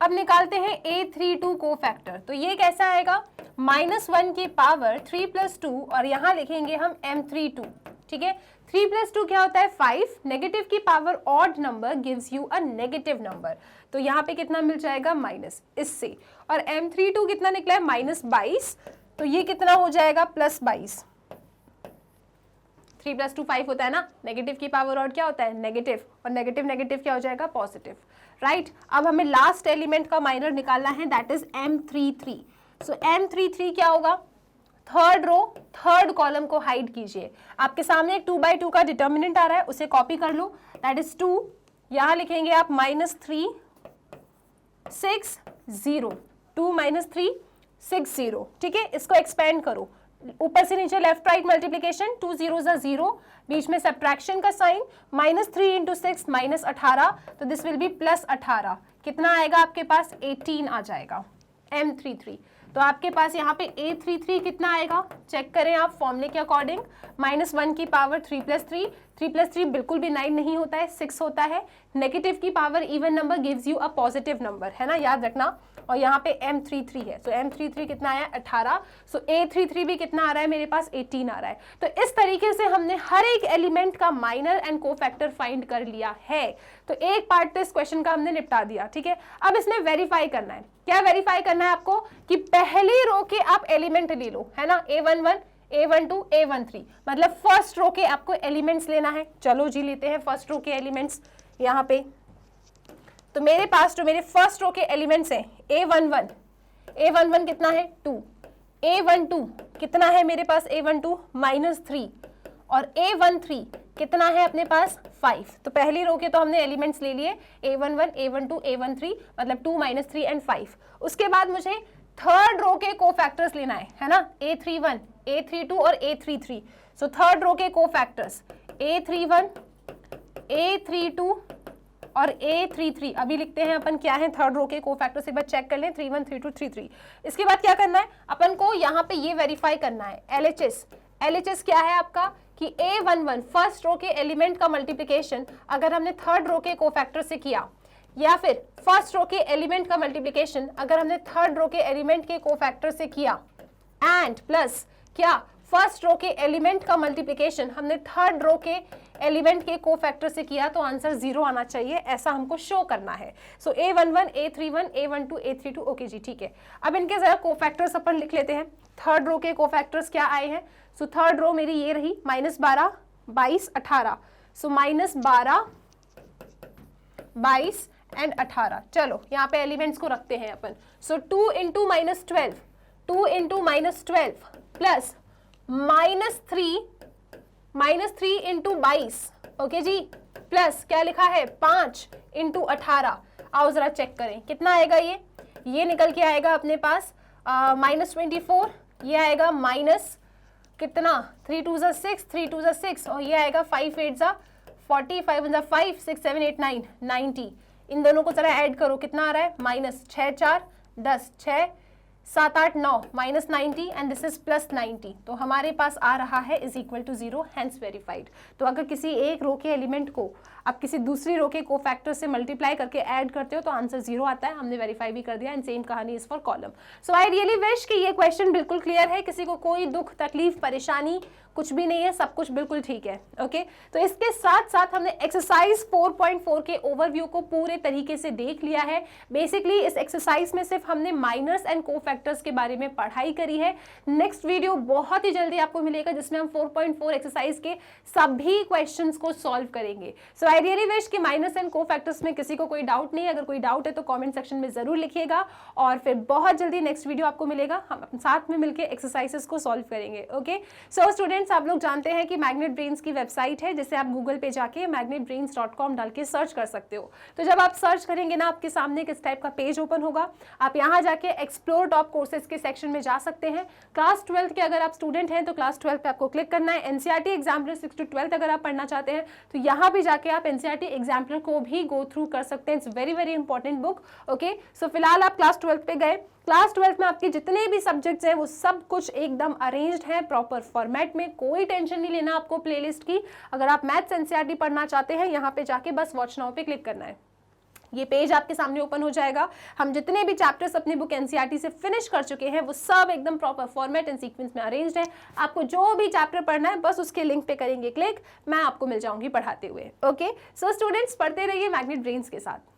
अब निकालते हैं a32 को फैक्टर, तो ये कैसा आएगा, -1 की पावर 3 + 2, और यहाँ लिखेंगे हम m32। ठीक है, 3 + 2 क्या होता है, 5, नेगेटिव की power odd number gives you a negative number, तो यहाँ पे कितना मिल जाएगा, माइनस इससे, और m32 कितना निकला है, -22, तो ये कितना हो जाएगा, +22। 3 + 2 5 होता है ना, नेगेटिव की पावर और क्या होता है नेगेटिव, और नेगेटिव नेगेटिव क्या हो जाएगा पॉजिटिव, राइट। अब हमें लास्ट एलिमेंट का माइनर निकालना है, that is M33। So M33 क्या होगा, थर्ड रो थर्ड कॉलम को हाइड कीजिए। आपके सामने एक 2/2 का डिटर्मिनेंट आ रहा है, उसे कॉपी कर लो, दैट इज 2, यहां लिखेंगे आप -3 6 0, 2 - 3 6 0, ठीक है। इसको एक्सपेंड करो, ऊपर से नीचे लेफ्ट राइट मल्टीप्लीकेशन, 2 0 0, बीच में सब्ट्रैक्शन का साइन, -3 × 6 -18, तो दिस विल बी +18, कितना आएगा आपके पास 18 आ जाएगा M33। तो आपके पास यहाँ पे A33 कितना आएगा, चेक करें आप फॉर्मूले के अकॉर्डिंग, -1 की पावर 3 + 3, 3 + 3 बिल्कुल भी 9 नहीं होता है, 6 होता है। नेगेटिव की power even number gives you a positive number, है ना, याद रखना। और यहाँ पे M33 है, सो M33 कितना आया 18, सो A33 भी कितना आ रहा है मेरे पास 18 आ रहा है। तो इस तरीके से हमने हर एक एलिमेंट का माइनर एंड कोफैक्टर फाइंड कर लिया है। तो एक पार्ट तो इस क्वेश्चन का हमने निपटा दिया, ठीक है। अब इसमें वेरीफाई करना है, क्या वेरीफाई करना है आपको कि पहली रो के आप एलिमेंट ले लो, है ना, A11 A12 A13, मतलब फर्स्ट रो के आपको एलिमेंट्स लेना है। चलो जी लेते हैं फर्स्ट रो के एलिमेंट्स यहाँ पे। तो मेरे पास जो मेरे फर्स्ट रो के एलिमेंट्स हैं A11 कितना है 2, A12 कितना है मेरे पास A12 -3, और A13 कितना है अपने पास 5। तो पहली रो के तो हमने एलिमेंट्स ले लिए A11 A12 A13, मतलब 2 -3 एंड 5। उसके बाद मुझे थर्ड रो के कोफैक्टर्स लेना है ना, A31 A32 और A33। सो थर्ड रो के कोफैक्टर्स A31 A32 और A33 अभी लिखते हैं अपन क्या है थर्ड रो के कोफैक्टर्स, एक बार चेक कर लें 31 32 33। इसके बाद क्या करना है अपन को, यहाँ पे ये वेरीफाई करना है LHS क्या है आपका कि A11 फर्स्ट रो के एलिमेंट का मल्टीप्लिकेशन अगर हमने थर्ड रो के कोफैक्टर से किया, या फिर फर्स्ट रो के एलिमेंट का मल्टीप्लिकेशन अगर हमने थर्ड रो के एलिमेंट के कोफैक्टर से किया, एंड प्लस क्या फर्स्ट रो के एलिमेंट का मल्टीप्लिकेशन हमने थर्ड रो के एलिमेंट के कोफैक्टर से किया, तो आंसर 0 आना चाहिए, ऐसा हमको शो करना है। सो A11 A31 A12 A32, okay जी ठीक है। अब इनके जरा कोफैक्टर्स अपन लिख लेते हैं। थर्ड रो के कोफैक्टर्स क्या आए हैं, सो थर्ड रो मेरी ये रही -12 22 18, सो -12 22 एंड 18। चलो यहाँ पे एलिमेंट्स को रखते हैं अपन। सो 2 × -12 2 × -12 प्लस -3 × 22, ओके जी, प्लस क्या लिखा है 5 × 18। आओ जरा चेक करें कितना आएगा, ये निकल के आएगा अपने पास -24, ये आएगा माइनस कितना 3 2 6 3 2 6, और ये आएगा 5 8 40 5 5 6 7 8 9 90। इन दोनों को जरा ऐड करो, कितना आ रहा है -6 4 10 6 7 8 9 -90 एंड दिस इज +90। तो हमारे पास आ रहा है = 0, हैंस वेरीफाइड। तो अगर किसी एक रो के एलिमेंट को आप किसी दूसरी रो के कोफैक्टर से मल्टीप्लाई करके ऐड करते हो तो आंसर 0 आता है, हमने वेरीफाई भी कर दिया। एंड सेम कहानी is for column. So I really wish कि ये क्वेश्चन बिल्कुल क्लियर है, किसी को कोई दुख तकलीफ परेशानी कुछ भी नहीं है, सब कुछ बिल्कुल ठीक है, ओके। तो इसके साथ साथ हमने एक्सरसाइज 4.4 के ओवरव्यू को पूरे तरीके से देख लिया है। बेसिकली इस एक्सरसाइज में सिर्फ हमने माइनर्स एंड कोफैक्टर्स के बारे में पढ़ाई करी है। नेक्स्ट वीडियो बहुत ही जल्दी आपको मिलेगा जिसमें हम 4.4 एक्सरसाइज के सभी क्वेश्चंस को सॉल्व करेंगे। सो आई रियली विश कि माइनस एंड कोफैक्टर्स में किसी को कोई डाउट नहीं है, अगर कोई डाउट है तो कमेंट सेक्शन में जरूर लिखिएगा, और फिर बहुत जल्दी नेक्स्ट वीडियो आपको मिलेगा, हम साथ में मिलकर एक्सरसाइजेस को सॉल्व करेंगे, ओके। सो स्टूडेंट्स, आप लोग जानते हैं कि मैग्नेट ब्रेन्स की वेबसाइट है, जिसे आप गूगल पे जाके magnetbrains.com डाल के सर्च कर सकते हो। तो जब आप सर्च करेंगे ना, आपके सामने किस टाइप का पेज ओपन होगा, आप यहाँ जाके एक्सप्लोर टॉप कोर्सेज के सेक्शन में जा सकते हैं। क्लास 12 के अगर आप स्टूडेंट हैं तो क्लास 12 पे आपको क्लिक करना है। NCERT एग्जाम्पलर 6 to 12 अगर आप पढ़ना चाहते हैं तो यहाँ भी जाके आप NCERT एग्जाम्पलर को भी गो थ्रू कर सकते हैं। It's very very important book, okay. So फिलहाल आप क्लास 12 पे गए, क्लास 12 में आपके जितने भी सब्जेक्ट्स हैं वो सब कुछ एकदम अरेंज्ड है प्रॉपर फॉर्मेट में, कोई टेंशन नहीं लेना आपको प्लेलिस्ट की। अगर आप मैथ्स NCERT पढ़ना चाहते हैं, यहाँ पे जाके बस वॉच नाउ पे क्लिक करना है, ये पेज आपके सामने ओपन हो जाएगा। हम जितने भी चैप्टर्स अपनी बुक NCERT से फिनिश कर चुके हैं वो सब एकदम प्रॉपर फॉर्मेट एंड सीक्वेंस में अरेंज्ड है। आपको जो भी चैप्टर पढ़ना है बस उसके लिंक पे करेंगे क्लिक, मैं आपको मिल जाऊंगी पढ़ाते हुए, ओके। सो स्टूडेंट्स, पढ़ते रहिए मैग्नेट ब्रेन्स के साथ।